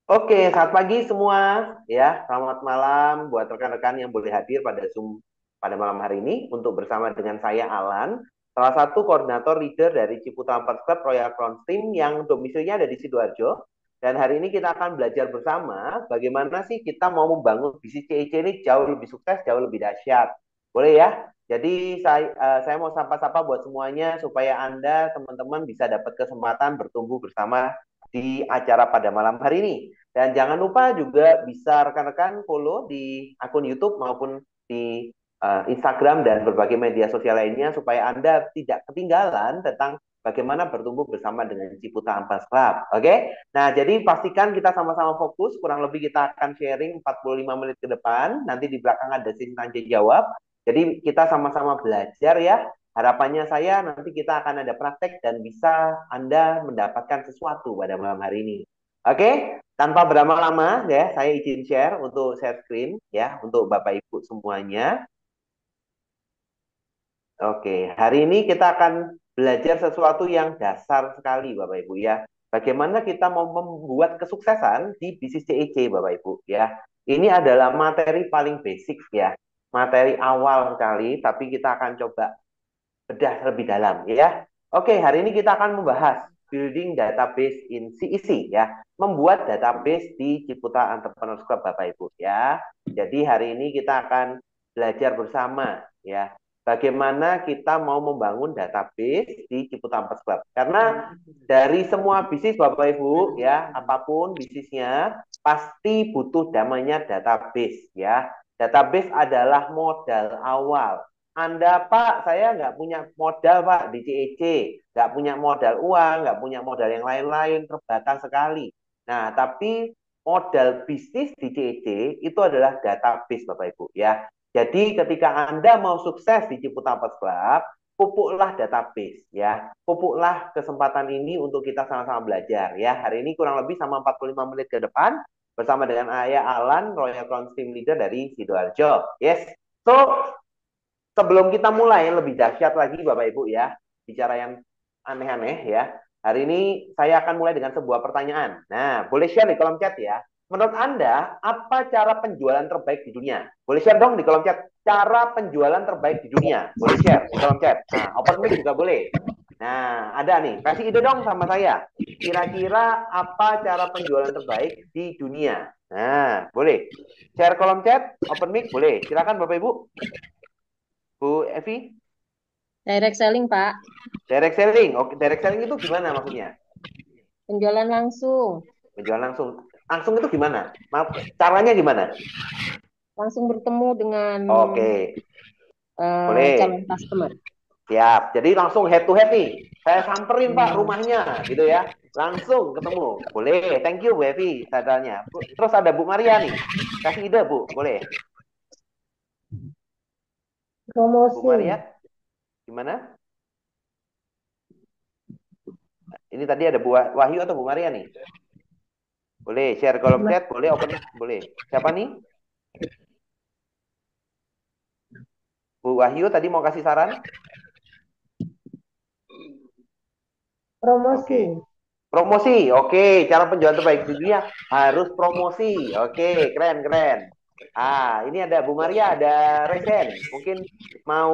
Oke, selamat pagi semua. Ya, selamat malam buat rekan-rekan yang boleh hadir pada Zoom pada malam hari ini untuk bersama dengan saya Alan, salah satu koordinator leader dari Ciputra Ampers Club Royal Crown Team yang domisilinya ada di Sidoarjo. Dan hari ini kita akan belajar bersama bagaimana sih kita mau membangun bisnis CEC ini jauh lebih sukses, jauh lebih dahsyat. Boleh ya? Jadi saya mau sapa-sapa buat semuanya supaya Anda teman-teman bisa dapat kesempatan bertumbuh bersama di acara pada malam hari ini. Dan jangan lupa juga bisa rekan-rekan follow di akun YouTube maupun di Instagram dan berbagai media sosial lainnya supaya Anda tidak ketinggalan tentang bagaimana bertumbuh bersama dengan Ciputa Ampas Club. Oke? Nah, jadi pastikan kita sama-sama fokus. Kurang lebih kita akan sharing 45 menit ke depan. Nanti di belakang ada sesi tanya jawab. Jadi kita sama-sama belajar ya. Harapannya saya nanti kita akan ada praktek dan bisa Anda mendapatkan sesuatu pada malam hari ini. Oke, tanpa berlama-lama ya, saya izin share untuk share screen ya untuk Bapak Ibu semuanya. Oke, hari ini kita akan belajar sesuatu yang dasar sekali Bapak Ibu ya. Bagaimana kita mau membuat kesuksesan di bisnis CEC Bapak Ibu ya. Ini adalah materi paling basic ya. Materi awal sekali, tapi kita akan coba bedah lebih dalam ya. Oke, hari ini kita akan membahas building database in CEC ya. Membuat database di Ciputa Entrepreneurs Club Bapak Ibu ya. Jadi hari ini kita akan belajar bersama ya. Bagaimana kita mau membangun database di Ciputa Entrepreneurs Club. Karena dari semua bisnis Bapak Ibu ya, apapun bisnisnya pasti butuh namanya database ya. Database adalah modal awal. Anda Pak, saya nggak punya modal Pak di CEC, nggak punya modal uang, nggak punya modal yang lain-lain, terbatas sekali. Nah, tapi modal bisnis di CEC itu adalah database Bapak Ibu ya. Jadi ketika Anda mau sukses di Ciputa Pers Club, pupuklah database ya. Pupuklah kesempatan ini untuk kita sama-sama belajar ya. Hari ini kurang lebih sama 45 menit ke depan bersama dengan Ayah Alan, Royal Crown Team Leader dari Sidoarjo. Yes. So, sebelum kita mulai lebih dahsyat lagi Bapak Ibu ya, bicara yang aneh-aneh ya. Hari ini saya akan mulai dengan sebuah pertanyaan. Nah, boleh share di kolom chat ya. Menurut Anda, apa cara penjualan terbaik di dunia? Boleh share dong di kolom chat. Cara penjualan terbaik di dunia. Boleh share di kolom chat. Nah, open mic juga boleh. Nah, ada nih. Kasih ide dong sama saya. Kira-kira apa cara penjualan terbaik di dunia? Nah, boleh. Share kolom chat, open mic boleh. Silakan Bapak Ibu. Bu Evi. Direct selling, Pak. Direct selling. Oke, direct selling itu gimana maksudnya? Penjualan langsung. Menjual langsung. Langsung itu gimana? Maaf, caranya gimana? Langsung bertemu dengan Oke, calon boleh. customer. Siap. Jadi langsung head to head nih. Saya samperin Pak Hmm. rumahnya gitu ya. Langsung ketemu. Boleh. Thank you Bu Evi sadarnya. Terus ada Bu Maria nih. Kasih ide Bu. Boleh. Bu Promosi. Maria gimana? Ini tadi ada Bu Wahyu atau Bu Maria nih? Boleh share kolom chat, boleh open, boleh. Siapa nih? Bu Wahyu tadi mau kasih saran? Promosi. Oke. Promosi, oke. Cara penjualan terbaik di dunia harus promosi. Oke, keren, keren. Ah, ini ada Bu Maria, ada Resen. Mungkin mau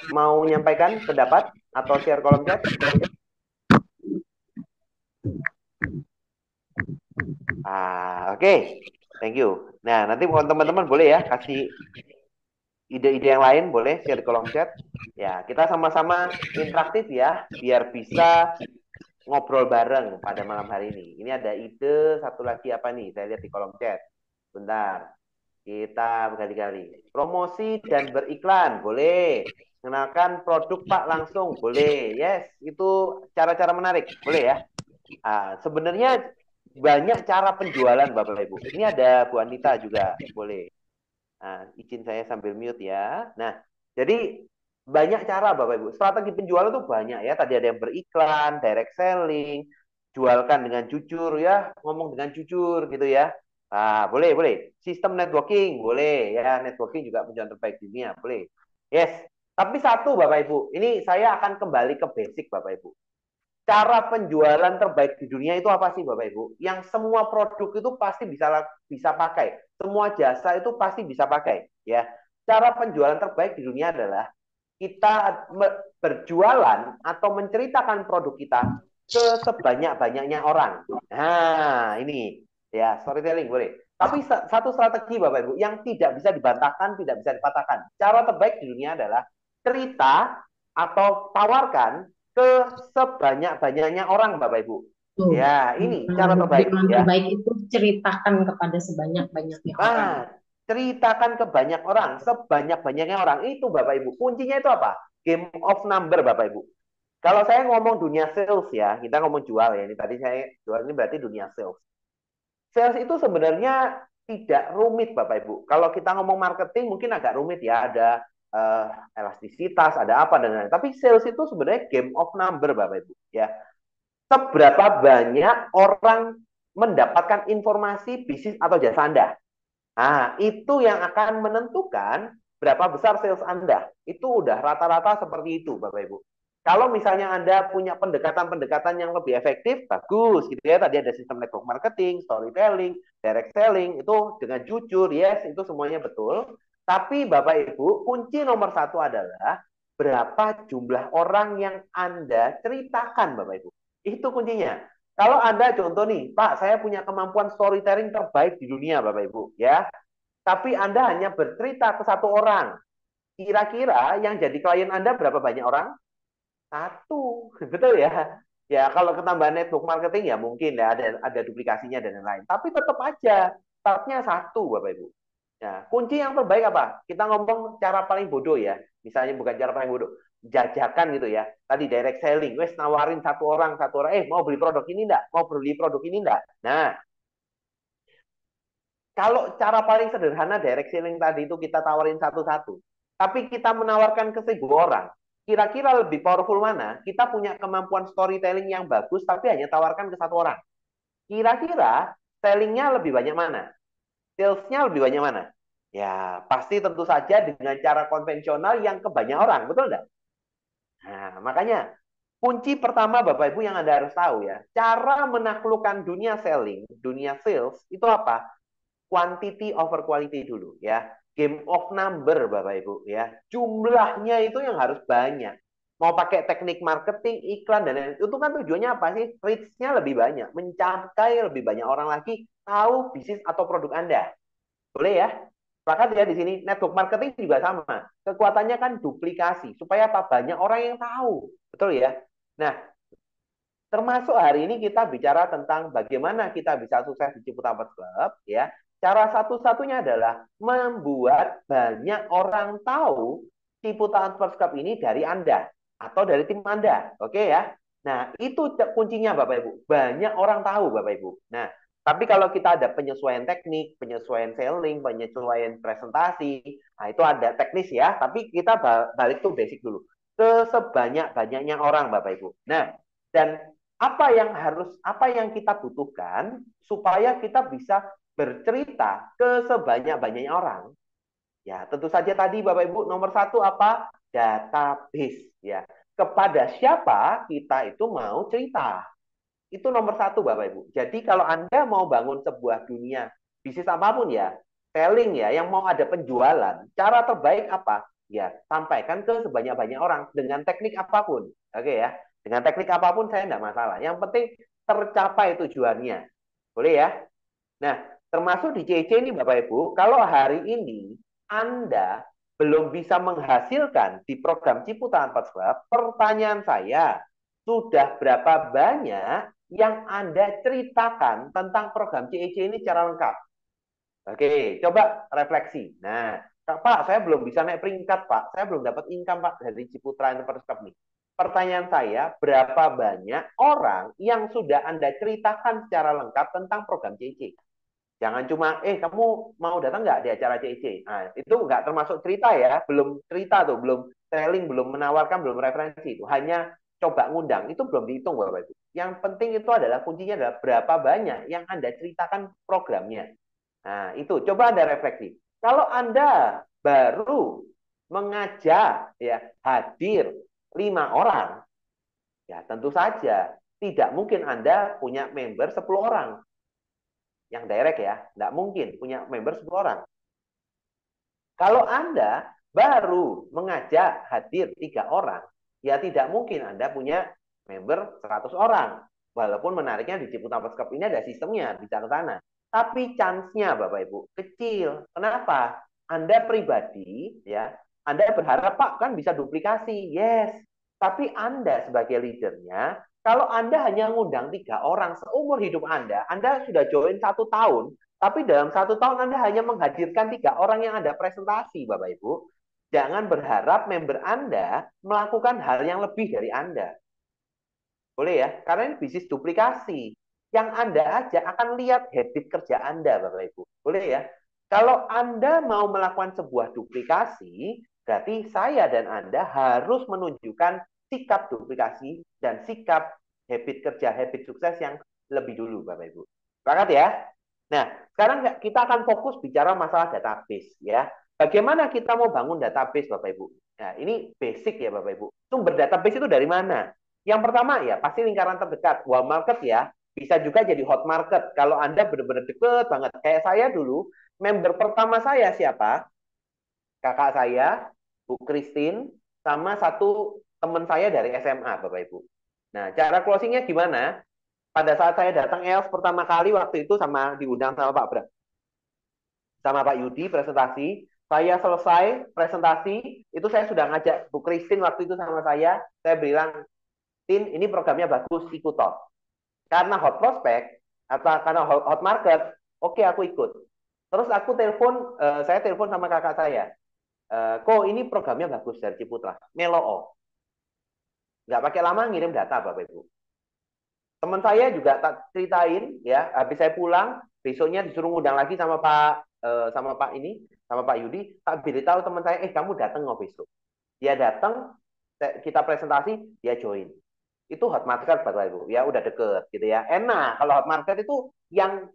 mau menyampaikan pendapat atau share kolom chat? Ah, oke. Thank you. Nah, nanti teman-teman boleh ya kasih ide-ide yang lain, boleh share di kolom chat. Ya, kita sama-sama interaktif ya, biar bisa ngobrol bareng pada malam hari ini. Ini ada ide satu lagi apa nih? Saya lihat di kolom chat. Bentar. Kita berkali-kali. Promosi dan beriklan, boleh. Mengenalkan produk Pak langsung, boleh. Yes, itu cara-cara menarik, boleh ya. Sebenarnya banyak cara penjualan Bapak Ibu. Ini ada Bu Anita juga, boleh. Izin saya sambil mute ya. Nah, jadi banyak cara Bapak Ibu. Strategi penjualan itu banyak ya. Tadi ada yang beriklan, direct selling, jualkan dengan jujur ya, ngomong dengan jujur gitu ya. Boleh, boleh. Sistem networking, boleh ya. Networking juga penjualan terbaik di dunia, boleh. Yes. Tapi satu Bapak Ibu, ini saya akan kembali ke basic Bapak Ibu. cara penjualan terbaik di dunia itu apa sih Bapak Ibu? Yang semua produk itu pasti bisa pakai, semua jasa itu pasti bisa pakai, ya. Cara penjualan terbaik di dunia adalah kita berjualan atau menceritakan produk kita ke sebanyak-banyaknya orang. Nah, ini ya storytelling boleh. Tapi satu strategi Bapak Ibu yang tidak bisa dibantahkan, tidak bisa dipatahkan. Cara terbaik di dunia adalah cerita atau tawarkan ke sebanyak-banyaknya orang Bapak Ibu. Tuh, Ya, ini cara terbaik yang ya. terbaik itu ceritakan kepada sebanyak-banyaknya orang. Ceritakan ke banyak orang, sebanyak-banyaknya orang. Itu Bapak Ibu. Kuncinya itu apa? Game of number Bapak Ibu. Kalau saya ngomong dunia sales ya, kita ngomong jual ya. Ini tadi saya jual ini berarti dunia sales. Sales itu sebenarnya tidak rumit Bapak Ibu. Kalau kita ngomong marketing mungkin agak rumit ya, ada uh, elastisitas, ada apa dan lain-lain. Tapi sales itu sebenarnya game of number Bapak Ibu ya. Seberapa banyak orang mendapatkan informasi bisnis atau jasa Anda. Nah, itu yang akan menentukan berapa besar sales Anda. Itu udah rata-rata seperti itu, Bapak Ibu. Kalau misalnya Anda punya pendekatan-pendekatan yang lebih efektif, bagus gitu ya. Tadi ada sistem network marketing, storytelling, direct selling, itu dengan jujur, yes, itu semuanya betul. Tapi Bapak Ibu, kunci nomor satu adalah berapa jumlah orang yang Anda ceritakan, Bapak Ibu. Itu kuncinya. Kalau Anda contoh nih, Pak, saya punya kemampuan storytelling terbaik di dunia, Bapak Ibu, ya. Tapi Anda hanya bercerita ke satu orang. Kira-kira yang jadi klien Anda berapa banyak orang? Satu, betul ya? Ya kalau ketambahan network marketing ya mungkin ya ada duplikasinya dan lain-lain. Tapi tetap aja startnya satu, Bapak Ibu. Ya, kunci yang terbaik apa? Kita ngomong cara paling bodoh ya. Misalnya bukan cara paling bodoh, jajakan gitu ya. Tadi direct selling, wes nawarin satu orang, mau beli produk ini enggak? Mau beli produk ini enggak? Nah, kalau cara paling sederhana direct selling tadi itu kita tawarin satu-satu. Tapi kita menawarkan ke 1.000 orang. Kira-kira lebih powerful mana? Kita punya kemampuan storytelling yang bagus, tapi hanya tawarkan ke satu orang. Kira-kira sellingnya lebih banyak mana? Salesnya lebih banyak mana? Ya, pasti tentu saja dengan cara konvensional yang ke banyak orang. Betul nggak? Nah, makanya kunci pertama Bapak Ibu yang Anda harus tahu ya. Cara menaklukkan dunia selling, dunia sales, itu apa? Quantity over quality dulu ya. Game of number Bapak Ibu ya. Jumlahnya itu yang harus banyak. Mau pakai teknik marketing, iklan dan lain-lain. Itu kan tujuannya apa sih? Reach-nya lebih banyak, mencapai lebih banyak orang lagi tahu bisnis atau produk Anda. Boleh ya? Sepakat ya di sini. Network marketing juga sama. Kekuatannya kan duplikasi supaya apa? Banyak orang yang tahu. Betul ya? Nah, termasuk hari ini kita bicara tentang bagaimana kita bisa sukses di Ciputa Sports Club, ya. Cara satu-satunya adalah membuat banyak orang tahu Ciputa Sports Club ini dari Anda atau dari tim Anda. Oke ya. Nah, itu kuncinya Bapak Ibu. Banyak orang tahu Bapak Ibu. Nah, tapi kalau kita ada penyesuaian teknik, penyesuaian selling, penyesuaian presentasi, nah itu ada teknis ya, tapi kita balik tuh basic dulu. Ke sebanyak-banyaknya orang Bapak Ibu. Nah, dan apa yang kita butuhkan supaya kita bisa bercerita ke sebanyak-banyaknya orang. Ya, tentu saja tadi Bapak Ibu nomor satu apa? Database ya. Kepada siapa kita itu mau cerita. Itu nomor satu Bapak Ibu. Jadi kalau Anda mau bangun sebuah dunia bisnis apapun ya, selling ya, yang mau ada penjualan, cara terbaik apa? Ya, sampaikan ke sebanyak-banyak orang dengan teknik apapun. Oke ya. Dengan teknik apapun saya enggak masalah. Yang penting tercapai tujuannya. Boleh ya? Nah, termasuk di CC ini Bapak Ibu, kalau hari ini Anda belum bisa menghasilkan di program Ciputaan Sports Club, pertanyaan saya, sudah berapa banyak yang Anda ceritakan tentang program CEC ini secara lengkap? Oke, coba refleksi. Nah, Pak, saya belum bisa naik peringkat, Pak. Saya belum dapat income, Pak, dari Ciputra Enterprise Cup nih. Pertanyaan saya, berapa banyak orang yang sudah Anda ceritakan secara lengkap tentang program CEC? Jangan cuma, kamu mau datang nggak di acara CEC? Nah, itu nggak termasuk cerita ya, belum cerita tuh, belum selling, belum menawarkan, belum referensi. Itu hanya coba ngundang, itu belum dihitung Bapak Ibu. Yang penting itu adalah kuncinya adalah berapa banyak yang Anda ceritakan programnya. Nah, itu coba Anda refleksi. Kalau Anda baru mengajak ya hadir 5 orang, ya tentu saja Tidak mungkin Anda punya member 10 orang. Yang direct ya, tidak mungkin punya member 10 orang. Kalau Anda baru mengajak hadir 3 orang, ya tidak mungkin Anda punya member 100 orang. Walaupun menariknya di Ciputra Cup ini ada sistemnya, bisa ke sana. Tapi chance-nya Bapak Ibu kecil. Kenapa? Anda pribadi ya, Anda berharap Pak kan bisa duplikasi. Yes. Tapi Anda sebagai leadernya, kalau Anda hanya ngundang 3 orang seumur hidup Anda sudah join 1 tahun, tapi dalam 1 tahun Anda hanya menghadirkan 3 orang yang Anda presentasi, Bapak Ibu. Jangan berharap member Anda melakukan hal yang lebih dari Anda. Boleh ya? Karena ini bisnis duplikasi. Yang Anda aja akan lihat habit kerja Anda, Bapak Ibu. Boleh ya? Kalau Anda mau melakukan sebuah duplikasi, berarti saya dan Anda harus menunjukkan sikap duplikasi dan sikap habit kerja, habit sukses yang lebih dulu, Bapak Ibu. Sepakat ya? Nah, sekarang kita akan fokus bicara masalah database ya. Bagaimana kita mau bangun database, Bapak Ibu? Nah, ini basic ya, Bapak Ibu. Sumber database itu dari mana? Yang pertama ya, pasti lingkaran terdekat. Warm market ya, bisa juga jadi hot market. Kalau Anda benar-benar deket banget. Kayak saya dulu, member pertama saya siapa? Kakak saya, Bu Christine, sama satu teman saya dari SMA, Bapak Ibu. Nah, cara closingnya gimana? Pada saat saya datang ELS pertama kali waktu itu sama diundang sama Pak Bra, sama Pak Yudi presentasi. Saya selesai presentasi, itu saya sudah ngajak Bu Christine waktu itu sama saya bilang, Tin, ini programnya bagus, ikut toh. Karena hot prospect, atau karena hot market, oke aku ikut. Terus aku telepon, saya telepon sama kakak saya, kok ini programnya bagus dari Ciputra, Meloo. Nggak pakai lama ngirim data Bapak Ibu. Teman saya juga tak ceritain ya, habis saya pulang besoknya disuruh ngundang lagi sama Pak ini, sama Pak Yudi, tak beritahu teman saya, kamu datang nggak besok? Dia datang, kita presentasi, dia join. Itu hot market Bapak Ibu, ya udah deket gitu ya. Enak kalau hot market itu yang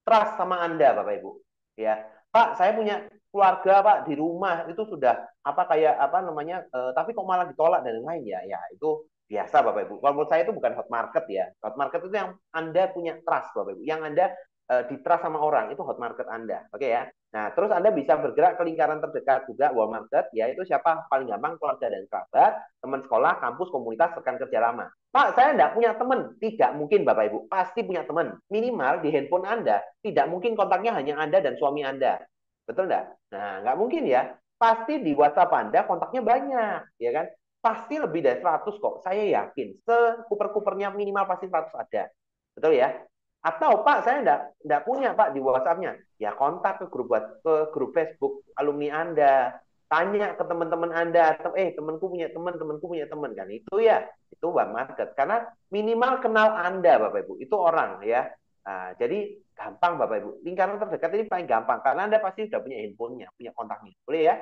trust sama Anda Bapak Ibu. Ya, Pak, saya punya keluarga Pak di rumah itu sudah apa kayak apa namanya, tapi kok malah ditolak dan lain ya. Ya, itu biasa Bapak Ibu. Kalau menurut saya itu bukan hot market ya. Hot market itu yang Anda punya trust Bapak Ibu, yang Anda ditrust sama orang, itu hot market Anda. Oke ya. Nah, terus Anda bisa bergerak ke lingkaran terdekat juga warm market, yaitu siapa? Paling gampang keluarga dan kerabat, teman sekolah, kampus, komunitas, rekan kerja lama. Pak, saya tidak punya teman. Tidak mungkin Bapak Ibu, pasti punya teman. Minimal di handphone Anda, tidak mungkin kontaknya hanya Anda dan suami Anda. Betul enggak? Nah, nggak mungkin ya. Pasti di WhatsApp Anda kontaknya banyak, ya kan? Pasti lebih dari 100 kok. Saya yakin. Sekuper-kupernya minimal pasti 100 ada. Betul ya? Atau Pak, saya enggak punya Pak di WhatsApp-nya. Ya kontak ke grup Facebook alumni Anda. Tanya ke teman-teman Anda, temanku punya temanku punya teman kan. Itu ya, itu one market. Karena minimal kenal Anda Bapak Ibu. Itu orang ya. Nah, jadi gampang Bapak Ibu. Lingkaran terdekat ini paling gampang karena Anda pasti sudah punya handphonenya, punya kontaknya. Boleh ya?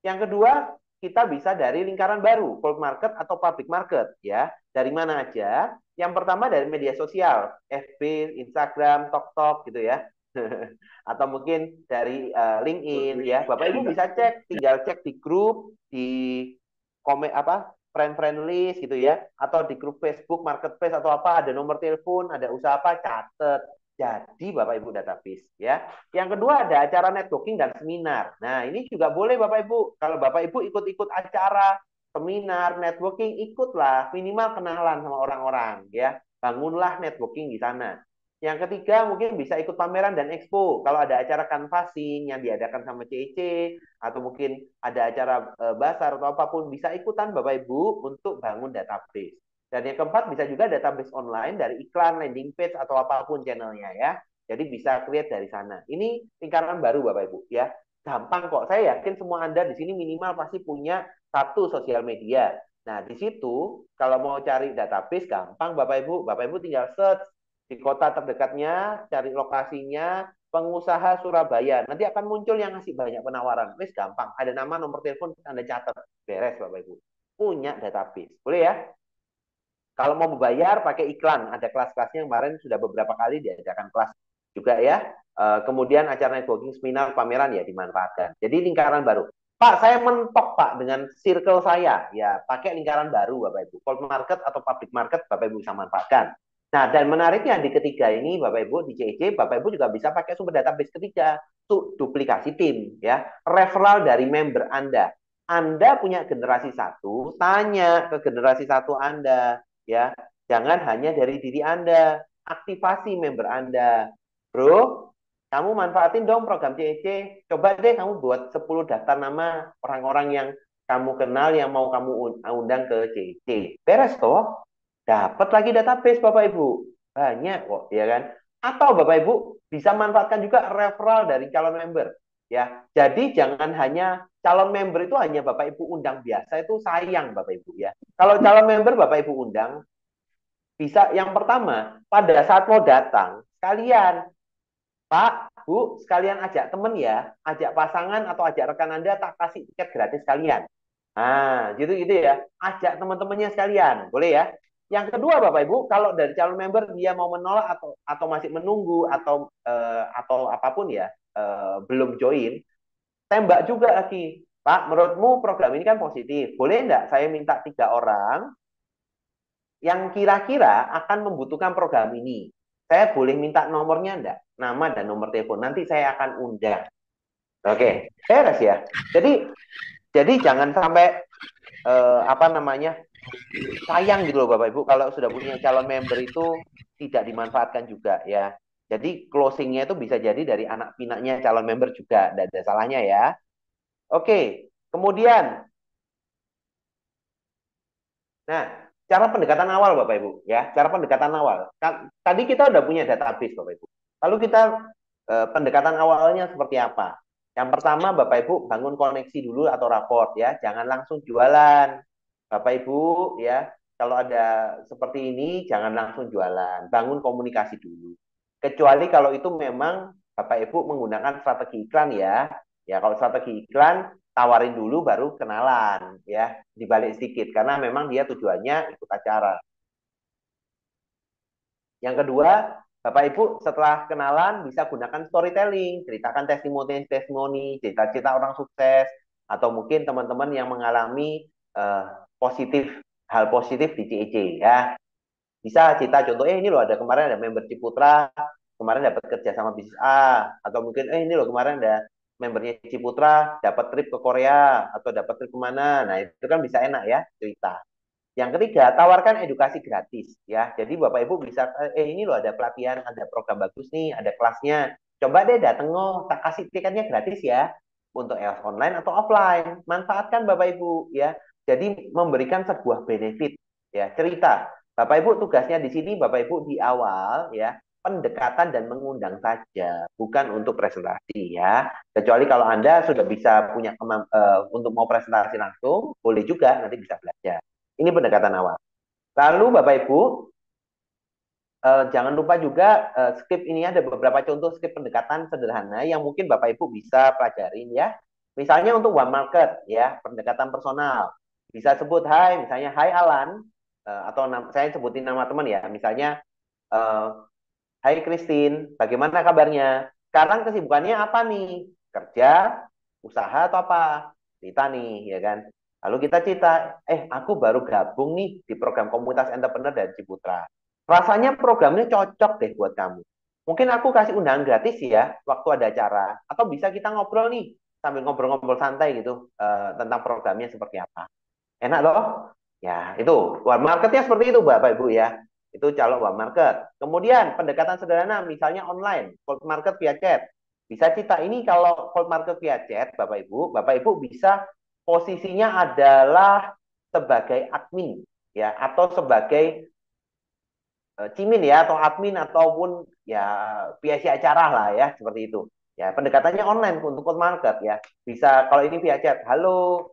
Yang kedua, kita bisa dari lingkaran baru, cold market atau public market ya. Dari mana aja? Yang pertama dari media sosial, FB, Instagram, TikTok gitu ya. Atau mungkin dari LinkedIn ya. Bapak Ibu bisa cek, tinggal cek di grup, di komen apa, friend list gitu ya, atau di grup Facebook marketplace atau apa, ada nomor telepon, ada usaha apa, catet. Jadi Bapak Ibu database ya. Yang kedua ada acara networking dan seminar. Nah, ini juga boleh Bapak Ibu. Kalau Bapak Ibu ikut-ikut acara, seminar, networking, ikutlah, minimal kenalan sama orang-orang ya. Bangunlah networking di sana. Yang ketiga mungkin bisa ikut pameran dan expo. Kalau ada acara canvassing yang diadakan sama CEC atau mungkin ada acara basar atau apapun, bisa ikutan Bapak Ibu untuk bangun database. Dan yang keempat bisa juga database online dari iklan, landing page atau apapun channelnya ya. Jadi bisa create dari sana. Ini lingkaran baru Bapak Ibu ya. Gampang kok. Saya yakin semua Anda di sini minimal pasti punya satu sosial media. Nah, di situ kalau mau cari database gampang Bapak Ibu. Bapak Ibu tinggal search di kota terdekatnya, cari lokasinya, pengusaha Surabaya. Nanti akan muncul yang ngasih banyak penawaran. Wis gampang. Ada nama, nomor telepon, Anda catat. Beres Bapak Ibu. Punya database. Boleh ya? Kalau mau membayar pakai iklan, ada kelas-kelasnya kemarin sudah beberapa kali diadakan kelas juga ya. Kemudian acara networking, seminar, pameran ya dimanfaatkan. Jadi lingkaran baru. Pak, saya mentok Pak dengan circle saya, ya pakai lingkaran baru Bapak Ibu. Cold market atau public market Bapak Ibu bisa manfaatkan. Nah, dan menariknya di ketiga ini Bapak Ibu di CEC, Bapak Ibu juga bisa pakai sumber database ketiga, tuh duplikasi tim ya, referral dari member Anda. Anda punya generasi satu, tanya ke generasi satu Anda ya. Jangan hanya dari diri Anda, aktivasi member Anda. Bro, kamu manfaatin dong program CEC. Coba deh kamu buat 10 daftar nama orang-orang yang kamu kenal yang mau kamu undang ke CEC. Beres toh? Dapat lagi database Bapak Ibu. Banyak kok, ya kan? Atau Bapak Ibu bisa manfaatkan juga referral dari calon member. Ya, jadi jangan hanya calon member itu hanya Bapak Ibu undang biasa itu sayang Bapak Ibu ya. Kalau calon member Bapak Ibu undang bisa yang pertama pada saat mau datang sekalian Pak, Bu, sekalian ajak temen ya, ajak pasangan atau ajak rekan Anda, tak kasih tiket gratis sekalian. Nah, gitu-gitu ya. Ajak teman-temannya sekalian, boleh ya. Yang kedua, Bapak Ibu, kalau dari calon member dia mau menolak atau masih menunggu atau apapun ya, belum join, tembak juga lagi. Pak, menurutmu program ini kan positif. Boleh enggak saya minta 3 orang yang kira-kira akan membutuhkan program ini? Saya boleh minta nomornya enggak? Nama dan nomor telepon. Nanti saya akan undang. Oke, beres ya. Jadi jangan sampai apa namanya sayang gitu loh Bapak Ibu kalau sudah punya calon member itu tidak dimanfaatkan juga ya. Jadi closingnya itu bisa jadi dari anak pinaknya calon member juga, tidak ada salahnya ya. Oke, kemudian, nah cara pendekatan awal Bapak Ibu ya, cara pendekatan awal. Tadi kita udah punya database Bapak Ibu. Lalu kita pendekatan awalnya seperti apa? Yang pertama Bapak Ibu bangun koneksi dulu atau raport ya, jangan langsung jualan. Bapak Ibu ya, kalau ada seperti ini jangan langsung jualan, bangun komunikasi dulu. Kecuali kalau itu memang Bapak Ibu menggunakan strategi iklan ya. Ya kalau strategi iklan tawarin dulu baru kenalan ya, dibalik sedikit karena memang dia tujuannya ikut acara. Yang kedua, Bapak Ibu setelah kenalan bisa gunakan storytelling, ceritakan testimoni-testimoni, cerita-cerita orang sukses, atau mungkin teman-teman yang mengalami uh, positif, hal positif di CEC ya. Bisa cerita contoh, ini loh ada kemarin ada member Ciputra, kemarin dapat kerja sama bisnis A, atau mungkin ini loh kemarin ada membernya Ciputra dapat trip ke Korea, atau dapat trip kemana, nah itu kan bisa enak ya cerita. Yang ketiga, tawarkan edukasi gratis ya. Jadi Bapak Ibu bisa ini loh ada pelatihan, ada program bagus nih, ada kelasnya. Coba deh dateng tak kasih tiketnya gratis ya untuk EOS online atau offline. Manfaatkan Bapak Ibu ya. Jadi memberikan sebuah benefit ya, cerita. Bapak Ibu tugasnya di sini Bapak Ibu di awal ya pendekatan dan mengundang saja, bukan untuk presentasi ya. Kecuali kalau Anda sudah bisa punya untuk mau presentasi langsung, boleh juga nanti bisa belajar. Ini pendekatan awal. Lalu Bapak Ibu, jangan lupa juga script ini ada beberapa contoh script pendekatan sederhana yang mungkin Bapak Ibu bisa pelajarin ya. Misalnya untuk one market ya, pendekatan personal. Bisa sebut hai, misalnya hai Alan, atau saya sebutin nama teman ya. Misalnya, hai Christine, bagaimana kabarnya? Sekarang kesibukannya apa nih? Kerja, usaha atau apa? Cerita nih, ya kan? Lalu kita cerita, aku baru gabung nih di program komunitas entrepreneur dari Ciputra. Rasanya programnya cocok deh buat kamu. Mungkin aku kasih undangan gratis ya waktu ada acara. Atau bisa kita ngobrol nih, sambil ngobrol-ngobrol santai gitu tentang programnya seperti apa. Enak loh. Ya, itu. One marketnya seperti itu Bapak Ibu ya. Itu calon one market. Kemudian pendekatan sederhana misalnya online, cold market via chat. Bisa cerita ini kalau cold market via chat Bapak Ibu bisa posisinya adalah sebagai admin ya atau sebagai cimin ya atau admin ataupun ya PIC acara lah ya seperti itu. Ya, pendekatannya online untuk cold market ya. Bisa kalau ini via chat. Halo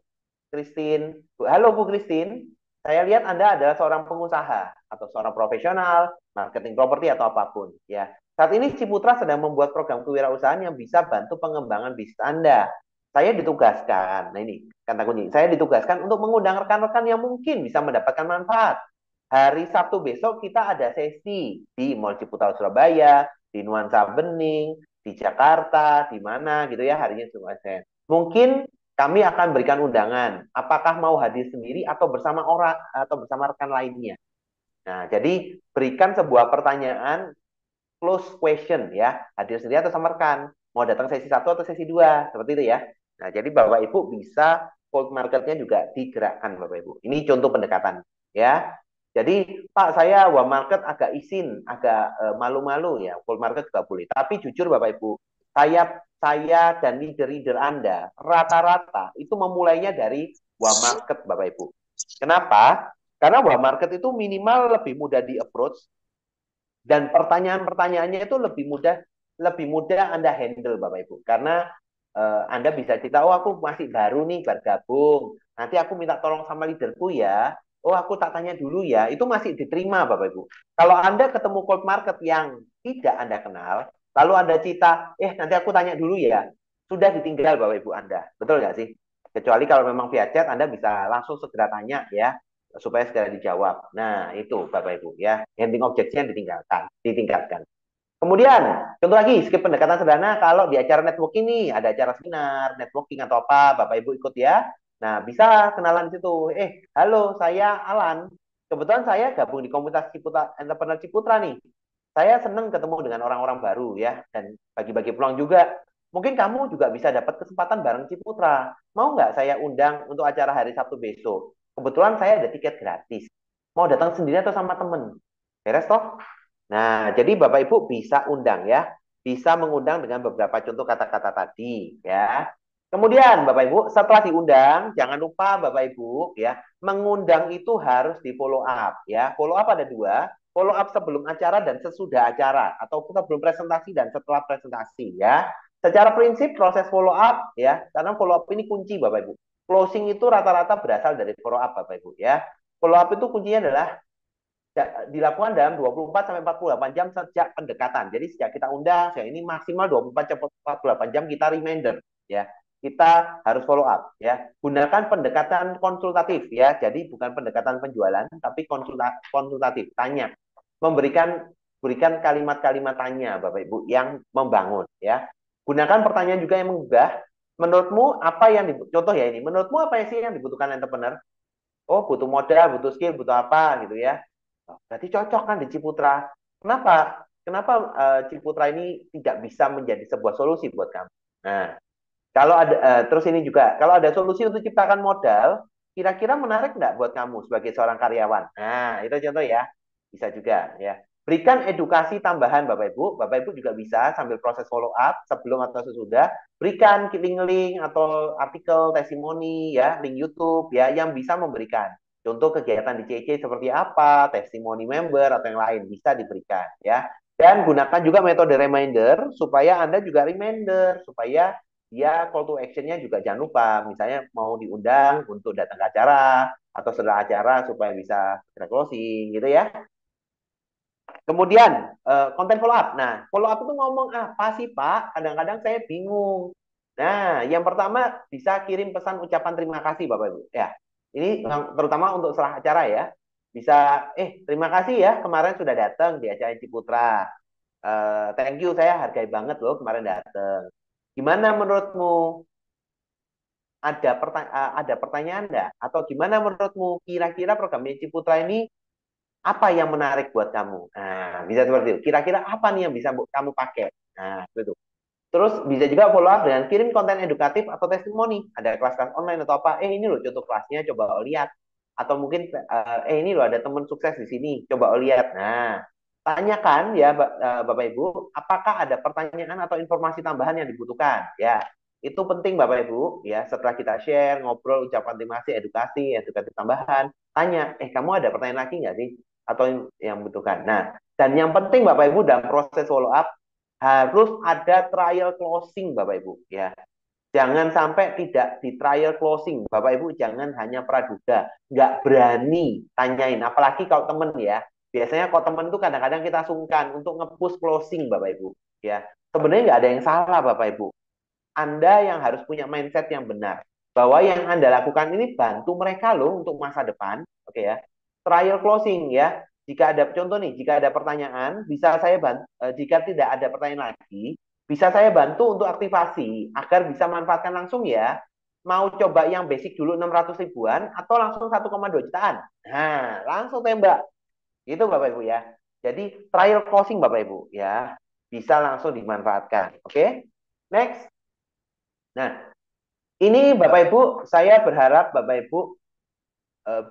Christine. Halo Bu Christine. Saya lihat Anda adalah seorang pengusaha atau seorang profesional, marketing properti atau apapun ya. Saat ini Ciputra sedang membuat program kewirausahaan yang bisa bantu pengembangan bisnis Anda. Saya ditugaskan, nah ini kata kunci, saya ditugaskan untuk mengundang rekan-rekan yang mungkin bisa mendapatkan manfaat. Hari Sabtu besok kita ada sesi di Mall Ciputra Surabaya, di Nuansa Bening, di Jakarta, di mana gitu ya harinya Jumat. Mungkin Kami akan berikan undangan. Apakah mau hadir sendiri atau bersama orang atau bersama rekan lainnya? Nah, jadi berikan sebuah pertanyaan close question ya. Hadir sendiri atau sama rekan? Mau datang sesi satu atau sesi dua? Seperti itu ya. Nah, jadi Bapak Ibu bisa cold marketnya juga digerakkan Bapak Ibu. Ini contoh pendekatan ya. Jadi Pak saya warm market agak izin, agak malu-malu ya. Cold market juga boleh. Tapi jujur Bapak Ibu, saya dan leader-leader Anda rata-rata itu memulainya dari warm market Bapak Ibu. Kenapa? Karena warm market itu minimal lebih mudah di approach dan pertanyaan-pertanyaannya itu lebih mudah Anda handle Bapak Ibu. Karena Anda bisa cerita, oh aku masih baru nih bergabung. Nanti aku minta tolong sama leaderku ya. Oh aku tak tanya dulu ya. Itu masih diterima Bapak Ibu. Kalau Anda ketemu cold market yang tidak Anda kenal, lalu Anda cerita, nanti aku tanya dulu ya. Sudah ditinggal Bapak Ibu Anda. Betul nggak sih? Kecuali kalau memang via chat Anda bisa langsung segera tanya ya supaya segera dijawab. Nah, itu Bapak Ibu ya. Handling objeknya ditingkatkan. Kemudian, contoh lagi, skip pendekatan sederhana kalau di acara networking nih, ada acara seminar, networking atau apa, Bapak Ibu ikut ya. Nah, bisa kenalan di situ. Halo, saya Alan. Kebetulan saya gabung di komunitas Ciputra, Entrepreneur Ciputra nih. Saya senang ketemu dengan orang-orang baru ya, dan bagi-bagi peluang juga. Mungkin kamu juga bisa dapat kesempatan bareng Ciputra. Mau nggak saya undang untuk acara hari Sabtu besok? Kebetulan saya ada tiket gratis. Mau datang sendiri atau sama temen? Beres toh? Nah, jadi Bapak Ibu bisa undang ya. Bisa mengundang dengan beberapa contoh kata-kata tadi ya. Kemudian Bapak Ibu, setelah diundang, jangan lupa Bapak Ibu ya, mengundang itu harus di follow up ya. Follow up ada dua, follow up sebelum acara dan sesudah acara atau sebelum presentasi dan setelah presentasi ya. Secara prinsip proses follow up ya, karena follow up ini kunci Bapak Ibu. Closing itu rata-rata berasal dari follow up Bapak Ibu ya. Follow up itu kuncinya adalah dilakukan dalam 24 sampai 48 jam sejak pendekatan. Jadi sejak kita undang, ini maksimal 24 sampai 48 jam kita reminder ya. Kita harus follow up ya. Gunakan pendekatan konsultatif ya. Jadi bukan pendekatan penjualan tapi konsultatif, tanya. Berikan kalimat-kalimat tanya Bapak Ibu yang membangun ya. Gunakan pertanyaan juga yang menggugah. Menurutmu apa yang contoh ya ini, menurutmu apa sih yang dibutuhkan entrepreneur? Oh, butuh modal, butuh skill, butuh apa gitu ya. Berarti cocok kan di Ciputra. Kenapa? Kenapa Ciputra ini tidak bisa menjadi sebuah solusi buat kamu? Nah, kalau ada terus ini juga, kalau ada solusi untuk ciptakan modal, kira-kira menarik nggak buat kamu sebagai seorang karyawan? Nah, itu contoh ya. Bisa juga ya. Berikan edukasi tambahan Bapak Ibu. Bapak Ibu juga bisa sambil proses follow up sebelum atau sesudah berikan link-link atau artikel testimoni ya, link YouTube ya yang bisa memberikan contoh kegiatan di CC seperti apa, testimoni member atau yang lain bisa diberikan ya. Dan gunakan juga metode reminder supaya Anda juga reminder supaya dia call to actionnya juga jangan lupa. Misalnya mau diundang untuk datang ke acara atau setelah acara supaya bisa segera closing gitu ya. Kemudian konten follow up. Nah, follow up itu ngomong apa sih Pak? Kadang-kadang saya bingung. Nah, yang pertama bisa kirim pesan ucapan terima kasih Bapak Ibu. Ya, ini terutama untuk setelah acara ya. Bisa, terima kasih ya kemarin sudah datang di acara Ciputra. Thank you, saya hargai banget loh kemarin datang. Gimana menurutmu? Ada pertanyaan enggak? Atau gimana menurutmu kira-kira program Ciputra ini apa yang menarik buat kamu? Nah, bisa seperti itu. Kira-kira apa nih yang bisa kamu pakai? Nah, itu. Terus bisa juga follow up dengan kirim konten edukatif atau testimoni. Ada kelas-kelas online atau apa? Ini loh contoh kelasnya, coba lihat. Atau mungkin, ini loh ada teman sukses di sini, coba lihat. Nah, tanyakan ya Bapak Ibu, apakah ada pertanyaan atau informasi tambahan yang dibutuhkan? Ya, itu penting Bapak Ibu. Ya, setelah kita share, ngobrol, ucapan terima kasih, edukatif tambahan, tanya, kamu ada pertanyaan lagi nggak sih? Atau yang membutuhkan. Nah, dan yang penting Bapak Ibu dalam proses follow up harus ada trial closing Bapak Ibu ya. Jangan sampai tidak di trial closing. Bapak Ibu jangan hanya praduga, nggak berani tanyain. Apalagi kalau temen ya. Biasanya kalau temen itu kadang-kadang kita sungkan untuk nge-push closing Bapak Ibu ya. Sebenarnya nggak ada yang salah Bapak Ibu. Anda yang harus punya mindset yang benar. Bahwa yang Anda lakukan ini bantu mereka loh untuk masa depan. Oke ya. Trial closing ya. Jika ada contoh nih, jika ada pertanyaan, bisa saya bantu. Jika tidak ada pertanyaan lagi, bisa saya bantu untuk aktivasi agar bisa manfaatkan langsung ya. mau coba yang basic dulu 600 ribuan atau langsung 1,2 jutaan? Nah, langsung tembak. Itu Bapak Ibu ya. Jadi trial closing Bapak Ibu ya. Bisa langsung dimanfaatkan. Oke. Next. Nah, ini Bapak Ibu, saya berharap Bapak Ibu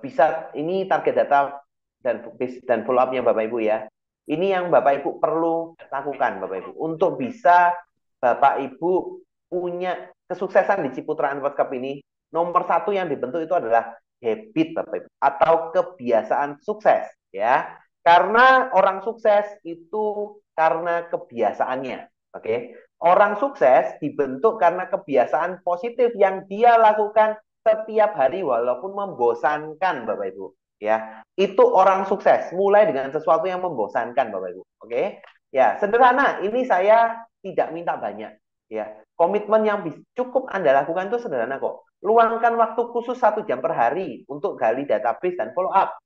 bisa ini target data dan follow up-nya Bapak Ibu ya. Ini yang Bapak Ibu perlu lakukan Bapak Ibu untuk bisa Bapak Ibu punya kesuksesan di Ciputra Unpad Cup ini. Nomor satu yang dibentuk itu adalah habit Bapak Ibu atau kebiasaan sukses ya. Karena orang sukses itu karena kebiasaannya. Oke. Orang sukses dibentuk karena kebiasaan positif yang dia lakukan setiap hari walaupun membosankan Bapak Ibu ya. Itu orang sukses mulai dengan sesuatu yang membosankan Bapak Ibu. Oke. Ya, sederhana. Ini saya tidak minta banyak ya. Komitmen yang cukup Anda lakukan itu sederhana kok. Luangkan waktu khusus 1 jam per hari untuk gali database dan follow up.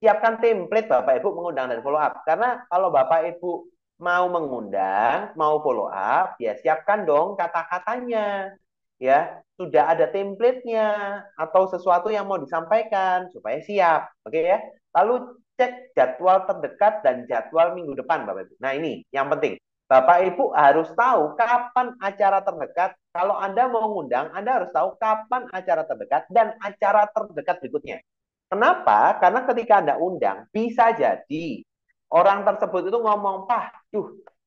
Siapkan template Bapak Ibu mengundang dan follow up. Karena kalau Bapak Ibu mau mengundang, mau follow up, ya siapkan dong kata-katanya. Ya, sudah ada template-nya atau sesuatu yang mau disampaikan supaya siap. Oke ya. Lalu cek jadwal terdekat dan jadwal minggu depan Bapak Ibu. Nah, ini yang penting. Bapak Ibu harus tahu kapan acara terdekat. Kalau Anda mau mengundang, Anda harus tahu kapan acara terdekat dan acara terdekat berikutnya. Kenapa? Karena ketika Anda undang, bisa jadi orang tersebut itu ngomong,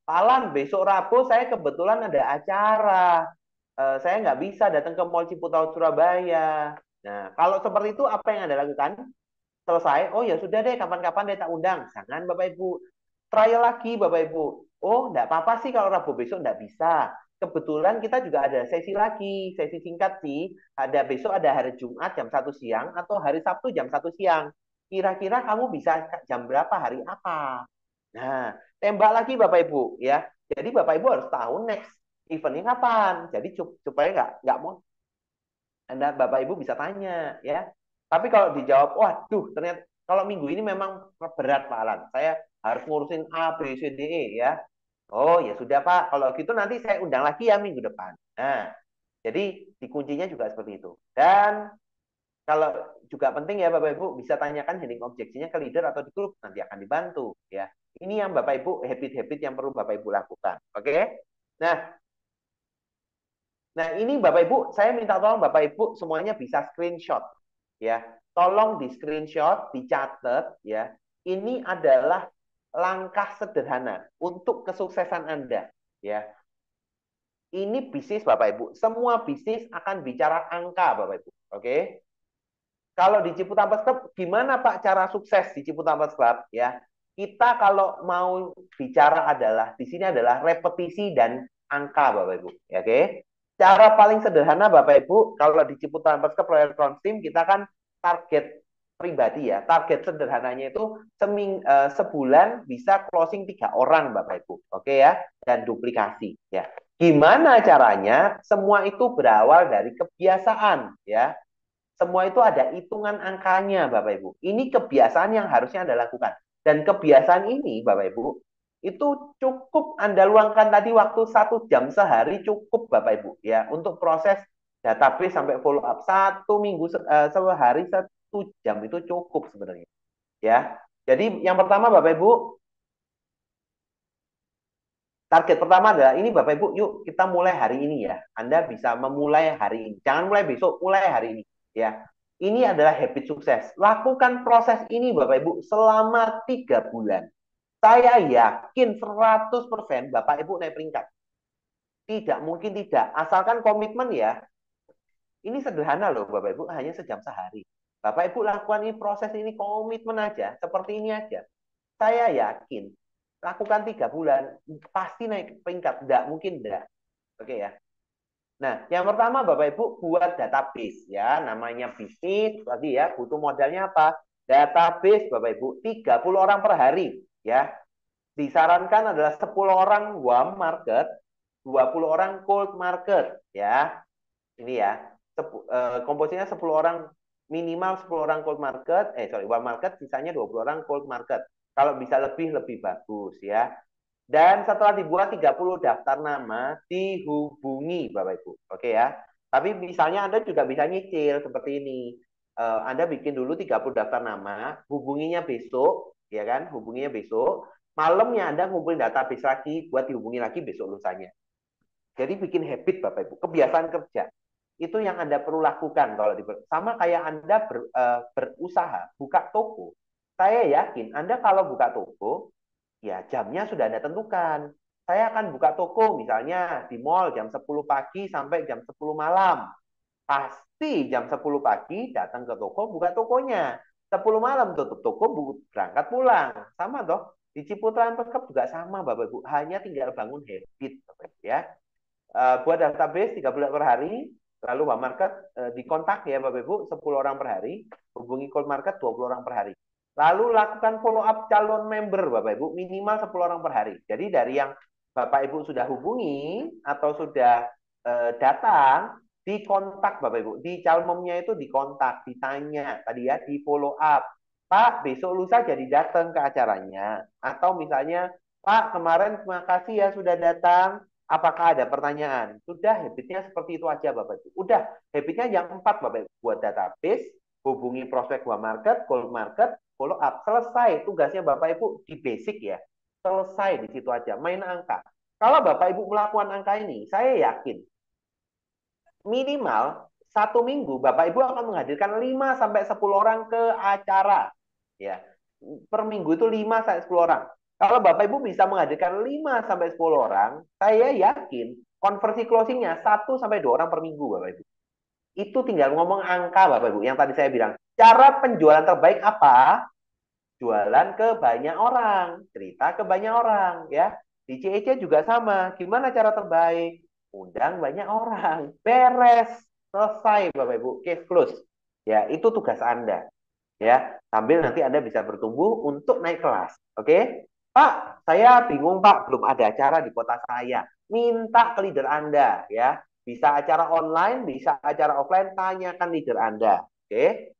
Palan, besok Rabu saya kebetulan ada acara. Saya nggak bisa datang ke Mall Ciputat Surabaya. Nah, kalau seperti itu apa yang Anda lakukan? Selesai, oh ya sudah deh, kapan-kapan dia tak undang. Jangan Bapak Ibu. Trial lagi Bapak Ibu. Oh, enggak apa-apa sih kalau Rabu besok enggak bisa. Kebetulan kita juga ada sesi lagi, sesi singkat sih. Ada besok ada hari Jumat jam 1 siang atau hari Sabtu jam 1 siang. Kira-kira kamu bisa jam berapa hari apa? Nah, tembak lagi Bapak Ibu ya. Jadi Bapak Ibu harus tahu next eventnya kapan. Jadi supaya nggak mau Anda Bapak Ibu bisa tanya ya. Tapi kalau dijawab, waduh ternyata kalau minggu ini memang berat Pak Alan. Saya harus ngurusin A, B, C, D, E ya. Oh ya sudah Pak, kalau gitu nanti saya undang lagi ya minggu depan. Nah, jadi dikuncinya juga seperti itu. Dan kalau juga penting ya Bapak Ibu bisa tanyakan healing objeksinya ke leader atau di grup, nanti akan dibantu ya. Ini yang Bapak Ibu habit-habit yang perlu Bapak Ibu lakukan. Oke? Nah, Nah, ini Bapak Ibu, saya minta tolong Bapak Ibu semuanya bisa screenshot ya. Tolong di screenshot, dicatat ya. Ini adalah langkah sederhana untuk kesuksesan Anda ya. Ini bisnis Bapak Ibu. Semua bisnis akan bicara angka Bapak Ibu. Oke? Kalau di Ciputat Club gimana Pak cara sukses di Ciputat Club ya? Kita kalau mau bicara adalah di sini adalah repetisi dan angka Bapak Ibu. Ya, oke? Cara paling sederhana Bapak Ibu, kalau di Ciputat Club Royal Crown Team kita kan target pribadi ya. Target sederhananya itu sebulan bisa closing 3 orang Bapak Ibu. Oke ya? Dan duplikasi ya. Gimana caranya? Semua itu berawal dari kebiasaan ya. Semua itu ada hitungan angkanya, Bapak Ibu. Ini kebiasaan yang harusnya Anda lakukan. Dan kebiasaan ini, Bapak Ibu, itu cukup Anda luangkan tadi waktu 1 jam sehari cukup, Bapak Ibu, ya, untuk proses database sampai follow up 1 minggu sehari 1 jam itu cukup sebenarnya, ya. Jadi yang pertama, Bapak Ibu, target pertama adalah ini Bapak Ibu, yuk kita mulai hari ini ya. Anda bisa memulai hari ini. Jangan mulai besok, mulai hari ini ya. Ini adalah habit sukses. Lakukan proses ini Bapak Ibu selama 3 bulan. Saya yakin 100% Bapak Ibu naik peringkat. Tidak mungkin tidak. Asalkan komitmen ya. Ini sederhana loh Bapak Ibu, hanya sejam sehari. Bapak Ibu lakukan ini proses ini komitmen aja. Seperti ini aja. Saya yakin lakukan 3 bulan pasti naik peringkat. Tidak mungkin tidak. Oke ya. Nah, yang pertama Bapak Ibu buat database ya, namanya bisnis tadi ya, butuh modalnya apa? Database Bapak Ibu 30 orang per hari ya. Disarankan adalah 10 orang warm market, 20 orang cold market ya. Ini ya. Komposisinya 10 orang minimal 10 orang cold market, warm market, sisanya 20 orang cold market. Kalau bisa lebih bagus ya. Dan setelah dibuat 30 daftar nama, dihubungi Bapak Ibu. Oke ya. Tapi misalnya Anda juga bisa nyicil seperti ini. Anda bikin dulu 30 daftar nama, hubunginya besok, ya kan? Hubunginya besok. Malamnya Anda ngumpulin database lagi buat dihubungi lagi besok lusanya. Jadi bikin habit Bapak Ibu, kebiasaan kerja. Itu yang Anda perlu lakukan kalau sama kayak Anda berusaha buka toko. Saya yakin Anda kalau buka toko, ya jamnya sudah Anda tentukan. Saya akan buka toko misalnya di mall jam 10 pagi sampai jam 10 malam. Pasti jam 10 pagi datang ke toko, buka tokonya. 10 malam tutup toko, berangkat pulang. Sama toh. Di Ciputra Perkep juga sama Bapak Ibu. Hanya tinggal bangun habit Bapak Ibu, ya. Buat database 3 bulan per hari, lalu Pak Market dikontak ya Bapak Ibu 10 orang per hari, hubungi call market 20 orang per hari. Lalu lakukan follow up calon member Bapak Ibu minimal 10 orang per hari. Jadi dari yang Bapak Ibu sudah hubungi atau sudah datang, dikontak Bapak Ibu. Di calmomnya itu dikontak, ditanya tadi ya, di follow up. Pak, besok lusa jadi datang ke acaranya. Atau misalnya, Pak, kemarin terima kasih ya sudah datang. Apakah ada pertanyaan? Sudah, habitnya seperti itu aja Bapak Ibu. Udah, habitnya yang 4 Bapak Ibu. Buat database, hubungi prospek buah market, cold market, follow up. Selesai tugasnya Bapak Ibu di basic ya. Selesai di situ aja, main angka. Kalau Bapak Ibu melakukan angka ini, saya yakin minimal 1 minggu Bapak Ibu akan menghadirkan 5 sampai 10 orang ke acara. Ya. Per minggu itu 5 sampai 10 orang. Kalau Bapak Ibu bisa menghadirkan 5 sampai 10 orang, saya yakin konversi closingnya 1 sampai 2 orang per minggu Bapak Ibu. Itu tinggal ngomong angka Bapak Ibu. Yang tadi saya bilang, cara penjualan terbaik apa? Jualan ke banyak orang, cerita ke banyak orang, ya. Di CEC juga sama. Gimana cara terbaik? Undang banyak orang. Beres, selesai Bapak Ibu, case close. Ya, itu tugas Anda. Ya, sambil nanti Anda bisa bertumbuh untuk naik kelas. Oke? Pak, saya bingung Pak, belum ada acara di kota saya. Minta ke leader Anda, ya. Bisa acara online, bisa acara offline, tanyakan leader Anda. Oke?